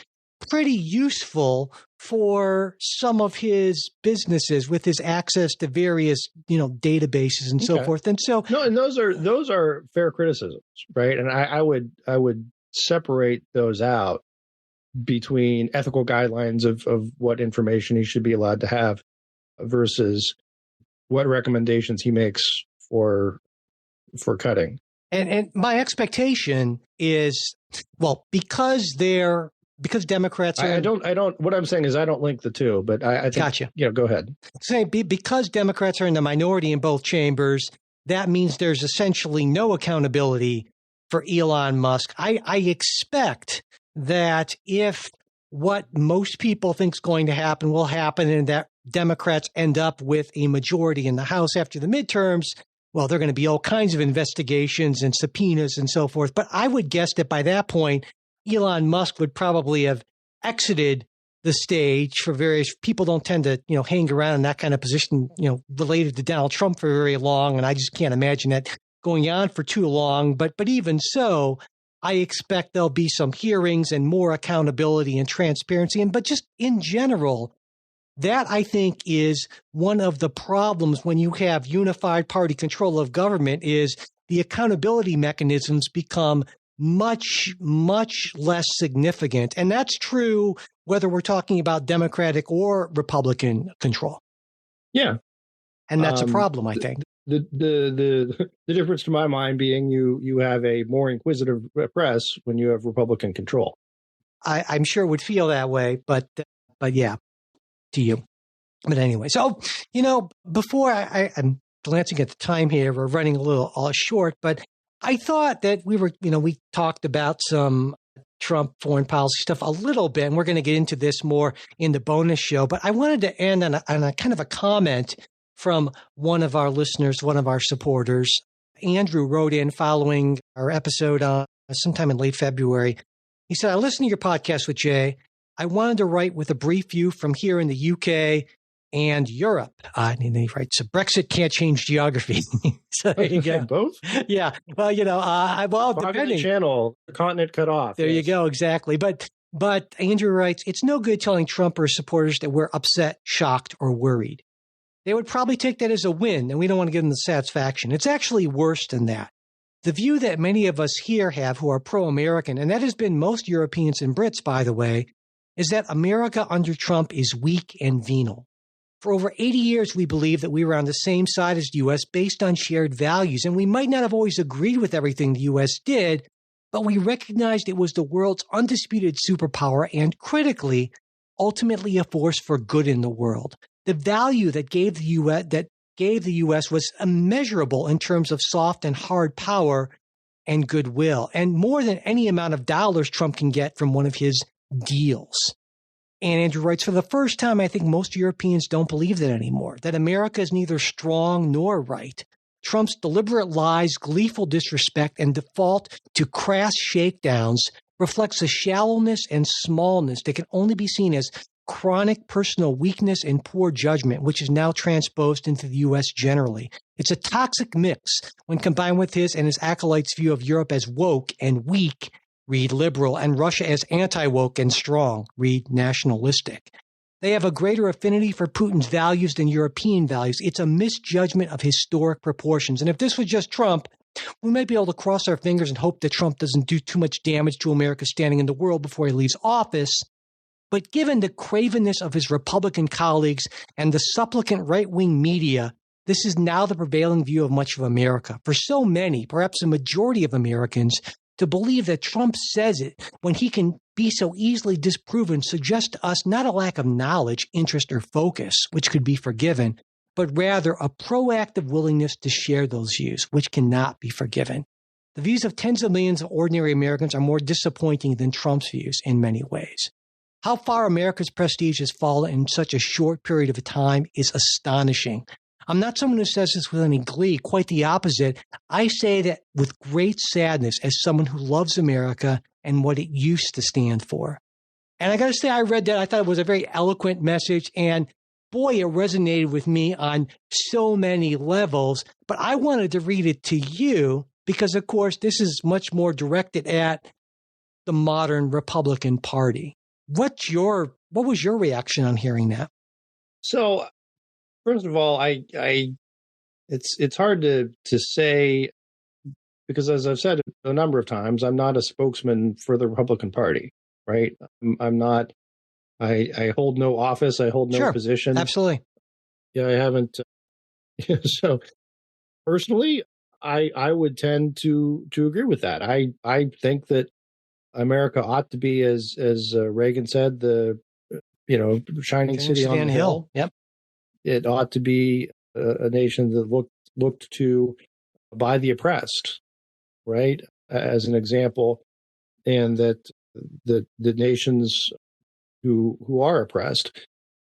pretty useful for some of his businesses with his access to various, databases and so forth. And so, no, and those are fair criticisms, right? And I would separate those out between ethical guidelines of what information he should be allowed to have versus what recommendations he makes for cutting. And my expectation is, well, because Democrats are... what I'm saying is I don't link the two, but I think, gotcha. Go ahead. Because Democrats are in the minority in both chambers, that means there's essentially no accountability for Elon Musk. I expect that if what most people think is going to happen will happen and that Democrats end up with a majority in the House after the midterms, well, there are going to be all kinds of investigations and subpoenas and so forth. But I would guess that by that point, Elon Musk would probably have exited the stage. For various people don't tend to, hang around in that kind of position, related to Donald Trump for very long. And I just can't imagine that going on for too long. But even so, I expect there'll be some hearings and more accountability and transparency. But just in general, that I think is one of the problems when you have unified party control of government is the accountability mechanisms become much, much less significant. And that's true whether we're talking about Democratic or Republican control. Yeah. And that's a problem, I think. The difference to my mind being you have a more inquisitive press when you have Republican control. I'm sure it would feel that way, but yeah, to you. But anyway, so, before I'm glancing at the time here, we're running a little short, but I thought that we talked about some Trump foreign policy stuff a little bit, and we're going to get into this more in the bonus show. But I wanted to end on a kind of a comment from one of our listeners, one of our supporters. Andrew wrote in following our episode sometime in late February. He said, I listened to your podcast with Jay. I wanted to write with a brief view from here in the UK and Europe. And then he writes, so Brexit can't change geography. So there you go. Both? Yeah. Well, depending. The channel, the continent cut off. There you go. Exactly. But Andrew writes, it's no good telling Trump or his supporters that we're upset, shocked, or worried. They would probably take that as a win, and we don't want to give them the satisfaction. It's actually worse than that. The view that many of us here have who are pro-American, and that has been most Europeans and Brits, by the way, is that America under Trump is weak and venal. For over 80 years, we believed that we were on the same side as the U.S. based on shared values, and we might not have always agreed with everything the U.S. did, but we recognized it was the world's undisputed superpower and, critically, ultimately a force for good in the world. The value that gave the U.S. was immeasurable in terms of soft and hard power and goodwill, and more than any amount of dollars Trump can get from one of his deals. And Andrew writes, for the first time, I think most Europeans don't believe that anymore, that America is neither strong nor right. Trump's deliberate lies, gleeful disrespect, and default to crass shakedowns reflects a shallowness and smallness that can only be seen as chronic personal weakness and poor judgment, which is now transposed into the U.S. generally. It's a toxic mix when combined with his and his acolytes' view of Europe as woke and weak, read liberal, and Russia as anti-woke and strong, read nationalistic. They have a greater affinity for Putin's values than European values. It's a misjudgment of historic proportions. And if this was just Trump, we might be able to cross our fingers and hope that Trump doesn't do too much damage to America's standing in the world before he leaves office. But given the cravenness of his Republican colleagues and the supplicant right-wing media, this is now the prevailing view of much of America. For so many, perhaps a majority of Americans, to believe that Trump says it when he can be so easily disproven suggests to us not a lack of knowledge, interest, or focus, which could be forgiven, but rather a proactive willingness to share those views, which cannot be forgiven. The views of tens of millions of ordinary Americans are more disappointing than Trump's views in many ways. How far America's prestige has fallen in such a short period of time is astonishing. I'm not someone who says this with any glee, quite the opposite. I say that with great sadness as someone who loves America and what it used to stand for. And I got to say, I read that. I thought it was a very eloquent message, and boy, it resonated with me on so many levels. But I wanted to read it to you because, of course, this is much more directed at the modern Republican Party. What was your reaction on hearing that? So, first of all, it's hard to say, because as I've said a number of times, I'm not a spokesman for the Republican Party, right? I'm not. I hold no office. I hold no position. Absolutely. Yeah, I haven't. So personally, I would tend to agree with that. I think that America ought to be, as Reagan said, the shining city on the hill. Yep. It ought to be a nation that looked to by the oppressed, right, as an example, and that the nations who are oppressed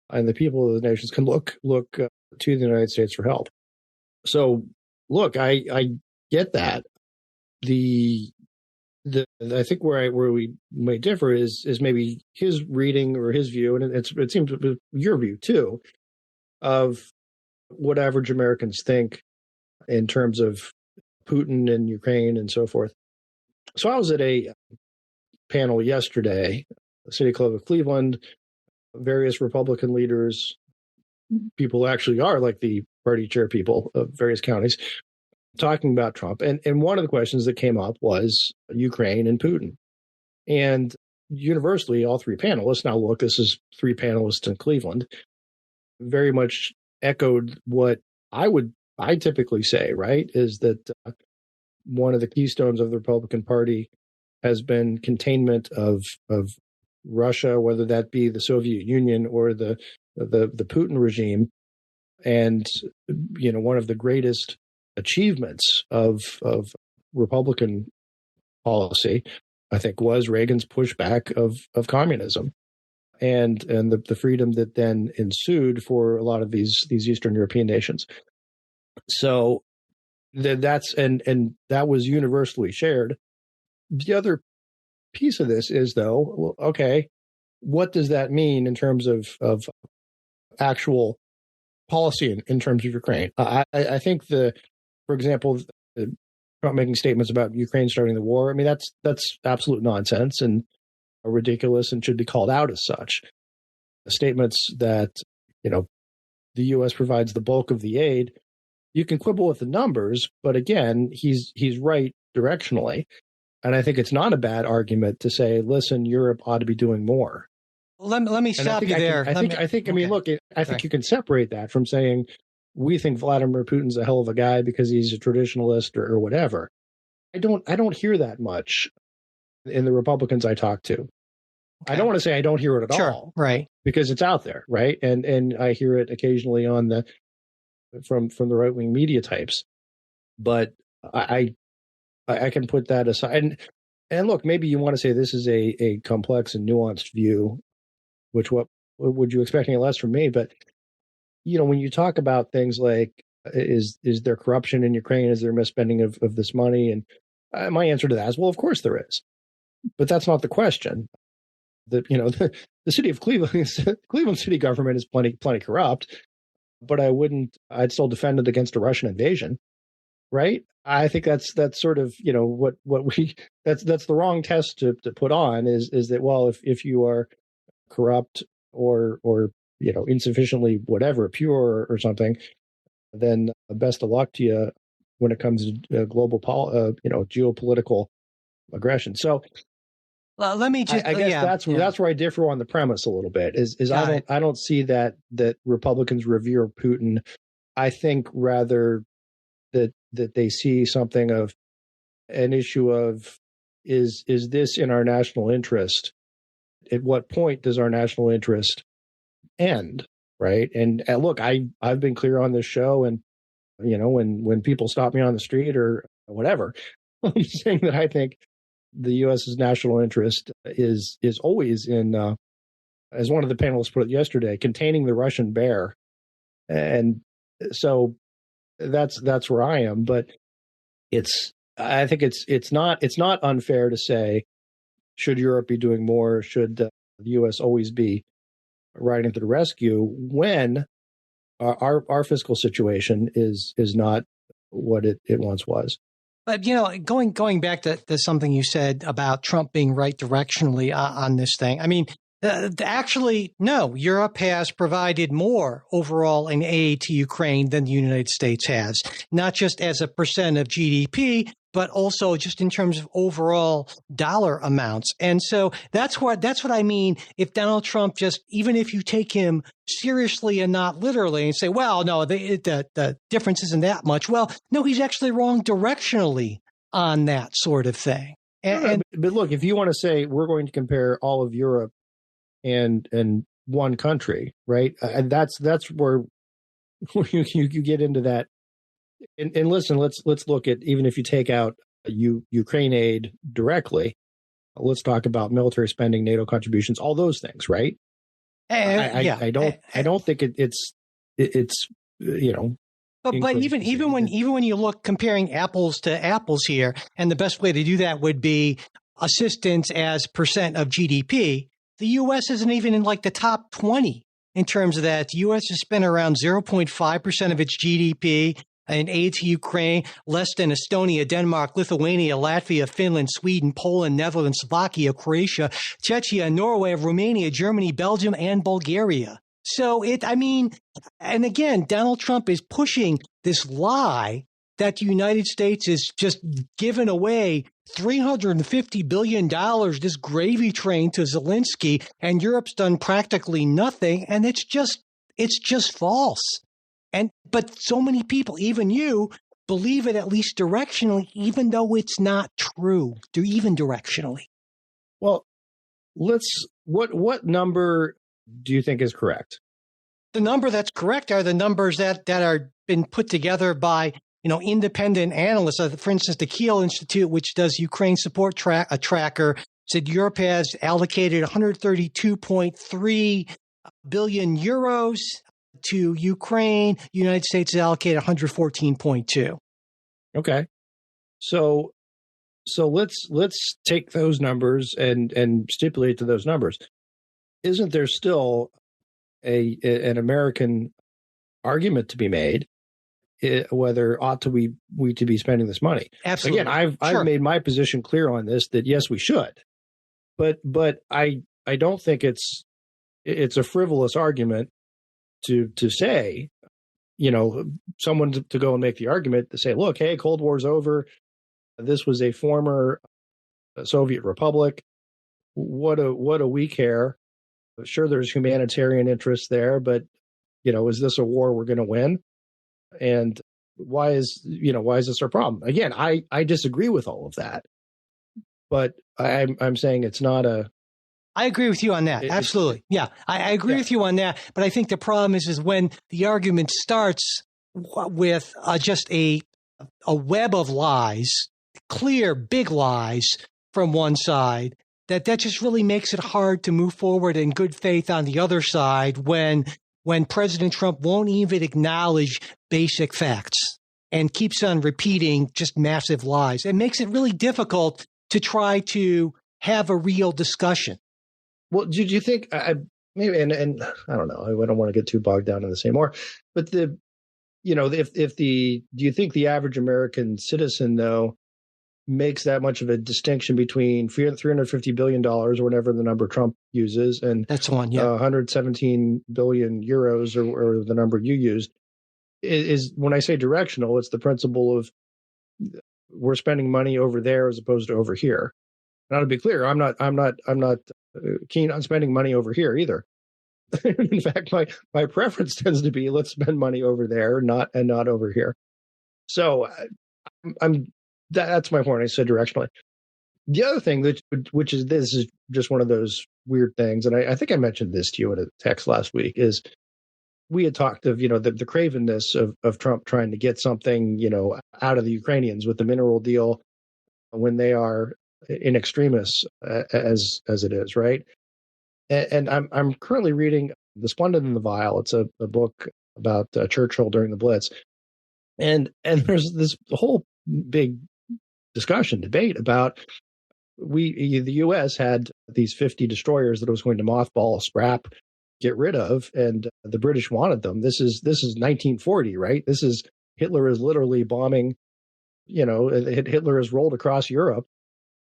and the people of the nations can look to the United States for help. So, look, I get that. I think where we may differ is maybe his reading or his view, and it seems to be your view too, of what average Americans think in terms of Putin and Ukraine and so forth. So I was at a panel yesterday, the City Club of Cleveland, various Republican leaders, people who actually are like the party chair people of various counties, talking about Trump. And one of the questions that came up was Ukraine and Putin. And universally, all three panelists, now look, this is three panelists in Cleveland, very much echoed what I typically say, right, is that one of the keystones of the Republican Party has been containment of Russia, whether that be the Soviet Union or the Putin regime. And, one of the greatest achievements of Republican policy, I think, was Reagan's pushback of communism and the freedom that then ensued for a lot of these Eastern European nations. So that's and that was universally shared. The other piece of this is, though, okay, what does that mean in terms of actual policy in terms of Ukraine? I think for example, Trump making statements about Ukraine starting the war, I mean, that's absolute nonsense and ridiculous and should be called out as such. The statements that, the U.S. provides the bulk of the aid, you can quibble with the numbers, but again, he's right directionally. And I think it's not a bad argument to say, listen, Europe ought to be doing more. Let me stop you there. I mean, look, I think you can separate that from saying we think Vladimir Putin's a hell of a guy because he's a traditionalist or whatever. I don't hear that much in the Republicans I talk to. Okay. I don't want to say I don't hear it at all, right? Because it's out there, right? And I hear it occasionally from the right wing media types, but I can put that aside. And look, maybe you want to say this is a complex and nuanced view, which what would you expect any less from me? But when you talk about things like is there corruption in Ukraine? Is there misspending of this money? And my answer to that is, well, of course there is, but that's not the question. The city of Cleveland city government is plenty corrupt, but I'd still defend it against a Russian invasion, right? I think that's sort of that's the wrong test to put on is that, well, if you are corrupt or insufficiently whatever pure or something, then best of luck to you when it comes to global geopolitical aggression. So let me just I guess that's where I differ on the premise a little bit is I don't see that Republicans revere Putin. I think rather that they see something of an issue of is this in our national interest? At what point does our national interest end? Right. And look, I've been clear on this show, and when people stop me on the street or whatever, I'm saying that I think the U.S.'s national interest is always in, as one of the panelists put it yesterday, containing the Russian bear. And so that's where I am. But I think it's not unfair to say, should Europe be doing more? Should the U.S. always be riding to the rescue when our fiscal situation is not what it once was? But going back to something you said about Trump being right directionally on this thing, I mean, actually, no, Europe has provided more overall in aid to Ukraine than the United States has, not just as a percent of GDP, but also just in terms of overall dollar amounts. And so that's what I mean. If Donald Trump even if you take him seriously and not literally and say, well, no, the difference isn't that much. Well, no, he's actually wrong directionally on that sort of thing. But look, if you want to say we're going to compare all of Europe and one country, right? And that's where you get into that. And listen, let's look at, even if you take out Ukraine aid directly, let's talk about military spending, NATO contributions, all those things, right? I don't think it's But even when you look comparing apples to apples here, and the best way to do that would be assistance as percent of GDP. The U.S. isn't even in like the top 20 in terms of that. The U.S. has spent around 0.5% of its GDP in aid to Ukraine, less than Estonia, Denmark, Lithuania, Latvia, Finland, Sweden, Poland, Netherlands, Slovakia, Croatia, Czechia, Norway, Romania, Germany, Belgium, and Bulgaria. So and again, Donald Trump is pushing this lie that the United States is just giving away $350 billion, this gravy train to Zelensky, and Europe's done practically nothing. And it's just false. But so many people, even you, believe it at least directionally, even though it's not true, even directionally. Well, what number do you think is correct? The number that's correct are the numbers that are been put together by independent analysts. For instance, the Kiel Institute, which does Ukraine support tracker, said Europe has allocated 132.3 billion euros to Ukraine. United States has allocated 114.2. Okay, so let's take those numbers and stipulate to those numbers. Isn't there still an American argument to be made whether ought to we to be spending this money? Absolutely. Again, I've made my position clear on this, that yes, we should, but I don't think it's a frivolous argument to say, someone to go and make the argument to say, look, hey, Cold War's over. This was a former Soviet republic. What do we care Sure, there's humanitarian interest there, but is this a war we're going to win? And why is this our problem? Again, I disagree with all of that, but I'm saying it's not a. I agree with you on that. Absolutely. Yeah, I agree with you on that. But I think the problem is when the argument starts with just a web of lies, clear, big lies from one side, that just really makes it hard to move forward in good faith on the other side when President Trump won't even acknowledge basic facts and keeps on repeating just massive lies. It makes it really difficult to try to have a real discussion. Well, do you think maybe, and I don't know, I don't want to get too bogged down in this anymore, but do you think the average American citizen, though, makes that much of a distinction between $350 billion or whatever the number Trump uses and that's one, 117 billion euros or the number you used is when I say directional, it's the principle of we're spending money over there as opposed to over here. Now, to be clear, I'm not keen on spending money over here either. In fact, my preference tends to be let's spend money over there, not over here. So that's my point. I said directionally. The other thing which is this is just one of those weird things, and I think I mentioned this to you in a text last week, is we had talked of the cravenness of Trump trying to get something out of the Ukrainians with the mineral deal when they are in extremis as it is, right? And I'm currently reading The Splendid and the Vile. It's a book about Churchill during the Blitz, and there's this whole big debate about the U.S. had these 50 destroyers that it was going to mothball, scrap, get rid of, and the British wanted them. This is 1940, right? This is Hitler is literally bombing. Hitler has rolled across Europe,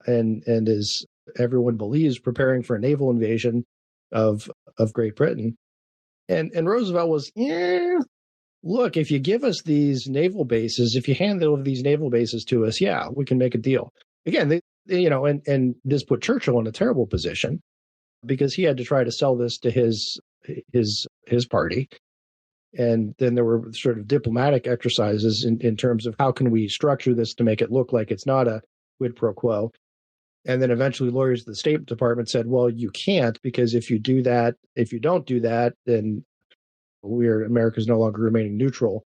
and is, everyone believes, preparing for a naval invasion of Great Britain. And Roosevelt was, look, if you give us these naval bases, if you hand over these naval bases to us, we can make a deal. Again, and this put Churchill in a terrible position because he had to try to sell this to his party. And then there were sort of diplomatic exercises in terms of how can we structure this to make it look like it's not a quid pro quo. And then eventually lawyers at the State Department said, well, you can't, because if you don't do that, then America's no longer remaining neutral.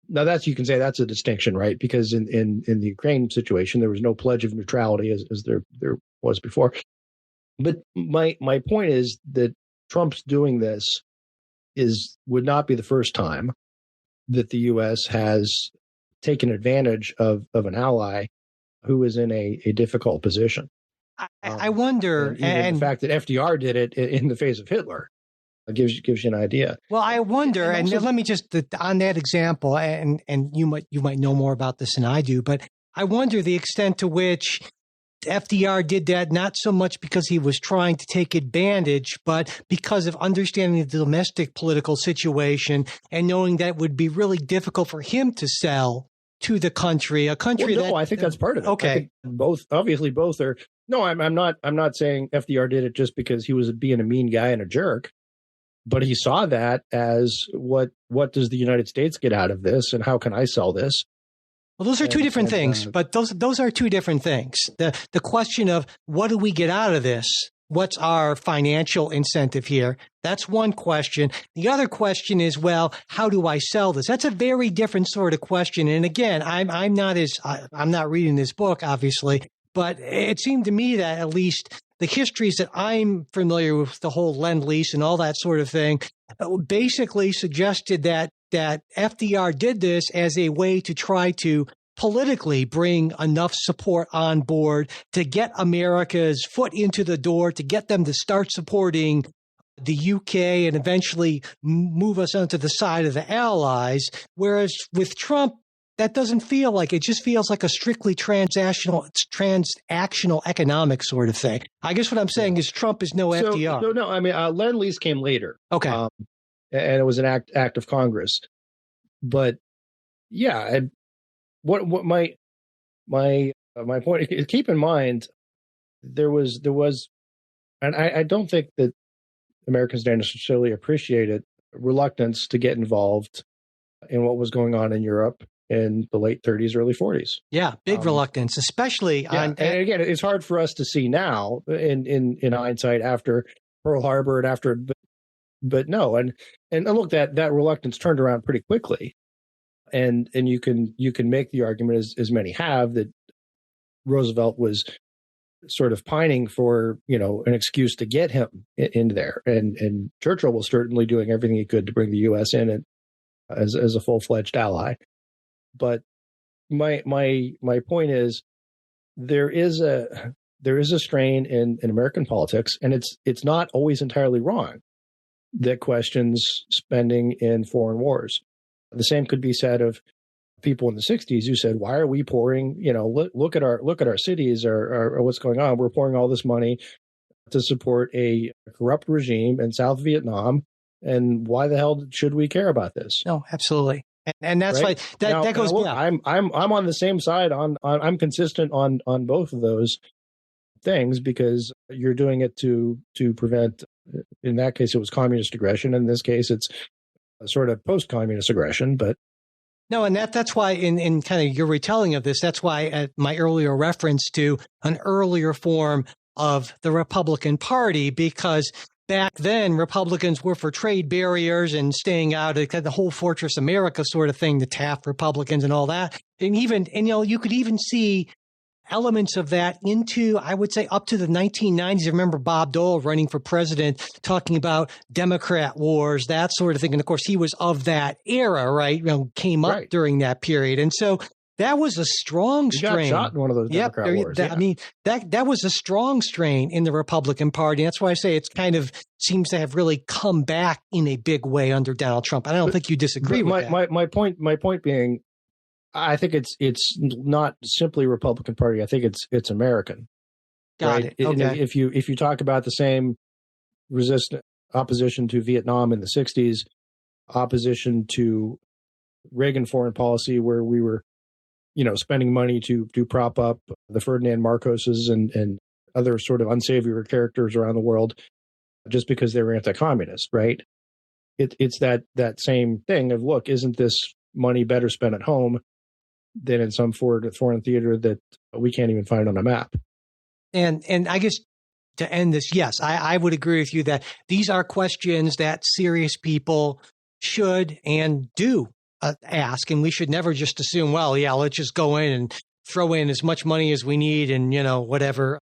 Now you can say that's a distinction, right? Because in the Ukraine situation, there was no pledge of neutrality as there was before. But my point is that Trump's doing this would not be the first time that the U.S. has taken advantage of an ally who is in a difficult position. I wonder, and the fact that FDR did it in the face of Hitler gives you an idea. Well, I wonder, and let me just on that example, and you might know more about this than I do, but I wonder the extent to which FDR did that, not so much because he was trying to take advantage, but because of understanding the domestic political situation and knowing that it would be really difficult for him to sell to the country, I think that's part of it. Okay. Both are. No, I'm not saying FDR did it just because he was being a mean guy and a jerk, but he saw that as what does the United States get out of this, and how can I sell this? Well, those are two different things, but those are two different things. The question of what do we get out of this? What's our financial incentive here? That's one question. The other question is, well, how do I sell this? That's a very different sort of question. And again, I'm not reading this book, obviously, but it seemed to me that at least the histories that I'm familiar with, the whole Lend-Lease and all that sort of thing, basically suggested that FDR did this as a way to try to politically bring enough support on board to get America's foot into the door, to get them to start supporting the UK and eventually move us onto the side of the Allies. Whereas with Trump, that doesn't feel like it. Just feels like a strictly transactional economic sort of thing. I guess what I'm saying is Trump is no FDR. No, I mean, Lend-Lease came later. Okay. And it was an act of Congress. But yeah, what my point is, keep in mind, there was, and I don't think that Americans didn't necessarily appreciate it, reluctance to get involved in what was going on in Europe in the late 30s, early 40s. Yeah, big reluctance, especially on. And again, it's hard for us to see now in hindsight after Pearl Harbor and after, but no, and look, that reluctance turned around pretty quickly, and you can make the argument, as many have, that Roosevelt was sort of pining for an excuse to get him into there, and Churchill was certainly doing everything he could to bring the U.S. in and as a full-fledged ally. But my point is, there is a strain in American politics, and it's not always entirely wrong, that questions spending in foreign wars. The same could be said of people in the 60s who said, why are we pouring, look at our cities or what's going on. We're pouring all this money to support a corrupt regime in South Vietnam. And why the hell should we care about this? No, absolutely. And that's right? that goes. Look, Yeah. I'm on the same side I'm consistent on both of those things, because you're doing it to prevent, in that case, it was communist aggression. In this case, it's a sort of post-communist aggression, but no, and that's why in kind of your retelling of this, that's why my earlier reference to an earlier form of the Republican Party, because back then Republicans were for trade barriers and staying out of the whole Fortress America sort of thing, the Taft Republicans and all that. And you could even see elements of that into, I would say, up to the 1990s. I remember Bob Dole running for president, talking about Democrat wars, that sort of thing. And of course, he was of that era, right? Came up during that period. And so that was a strong strain. He got shot in one of those Democrat wars. I mean, that was a strong strain in the Republican Party. That's why I say it's kind of seems to have really come back in a big way under Donald Trump. I don't think you disagree with that. My point being, I think it's not simply Republican Party. I think it's American. Got it. Okay. If you talk about the same opposition to Vietnam in the 60s, opposition to Reagan foreign policy, where we were, spending money to prop up the Ferdinand Marcoses and other sort of unsavory characters around the world, just because they were anti-communist, right? It's that same thing of, look, isn't this money better spent at home than in some foreign theater that we can't even find on a map? And I guess to end this, yes, I would agree with you that these are questions that serious people should and do ask, and we should never just assume, well, yeah, let's just go in and throw in as much money as we need and, whatever,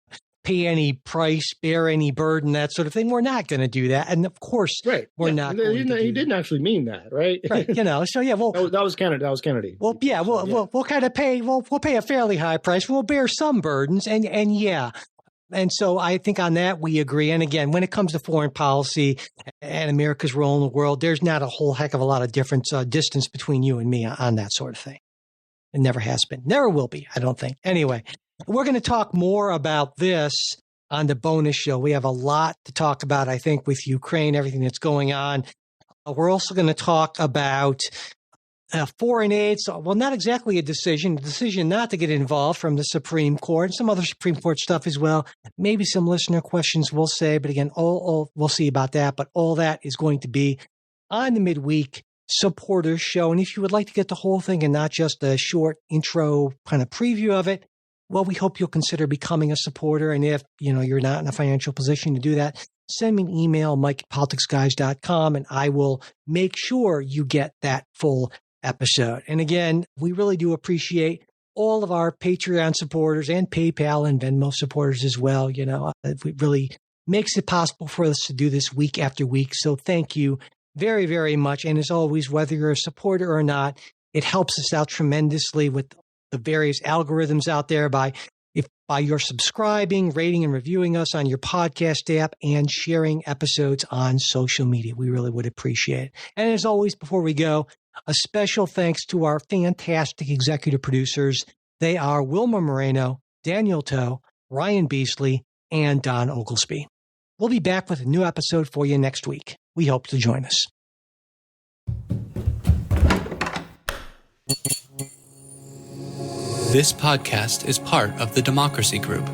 pay any price, bear any burden, that sort of thing. We're not going to do that. And of course, we're not going to do He didn't actually mean that, right? Right. So yeah, well, that was Kennedy. Well, yeah, we'll kind of pay, we'll pay a fairly high price. We'll bear some burdens and yeah. And so I think on that we agree. And again, when it comes to foreign policy and America's role in the world, there's not a whole heck of a lot of distance between you and me on that sort of thing. It never has been. Never will be, I don't think. Anyway, we're going to talk more about this on the bonus show. We have a lot to talk about, I think, with Ukraine, everything that's going on. We're also going to talk about foreign aid. So, well, not exactly a decision not to get involved from the Supreme Court, and some other Supreme Court stuff as well. Maybe some listener questions we'll say, but again, all we'll see about that. But all that is going to be on the midweek supporters show. And if you would like to get the whole thing and not just a short intro kind of preview of it, well, we hope you'll consider becoming a supporter. And if you're not in a financial position to do that, send me an email, mike@politicsguys.com, and I will make sure you get that full episode. And again, we really do appreciate all of our Patreon supporters and PayPal and Venmo supporters as well. It really makes it possible for us to do this week after week. So thank you very, very much. And as always, whether you're a supporter or not, it helps us out tremendously with the various algorithms out there by your subscribing, rating, and reviewing us on your podcast app and sharing episodes on social media. We really would appreciate it. And as always, before we go, a special thanks to our fantastic executive producers. They are Wilma Moreno, Daniel Toe, Ryan Beasley, and Don Oglesby. We'll be back with a new episode for you next week. We hope to join us. This podcast is part of the Democracy Group,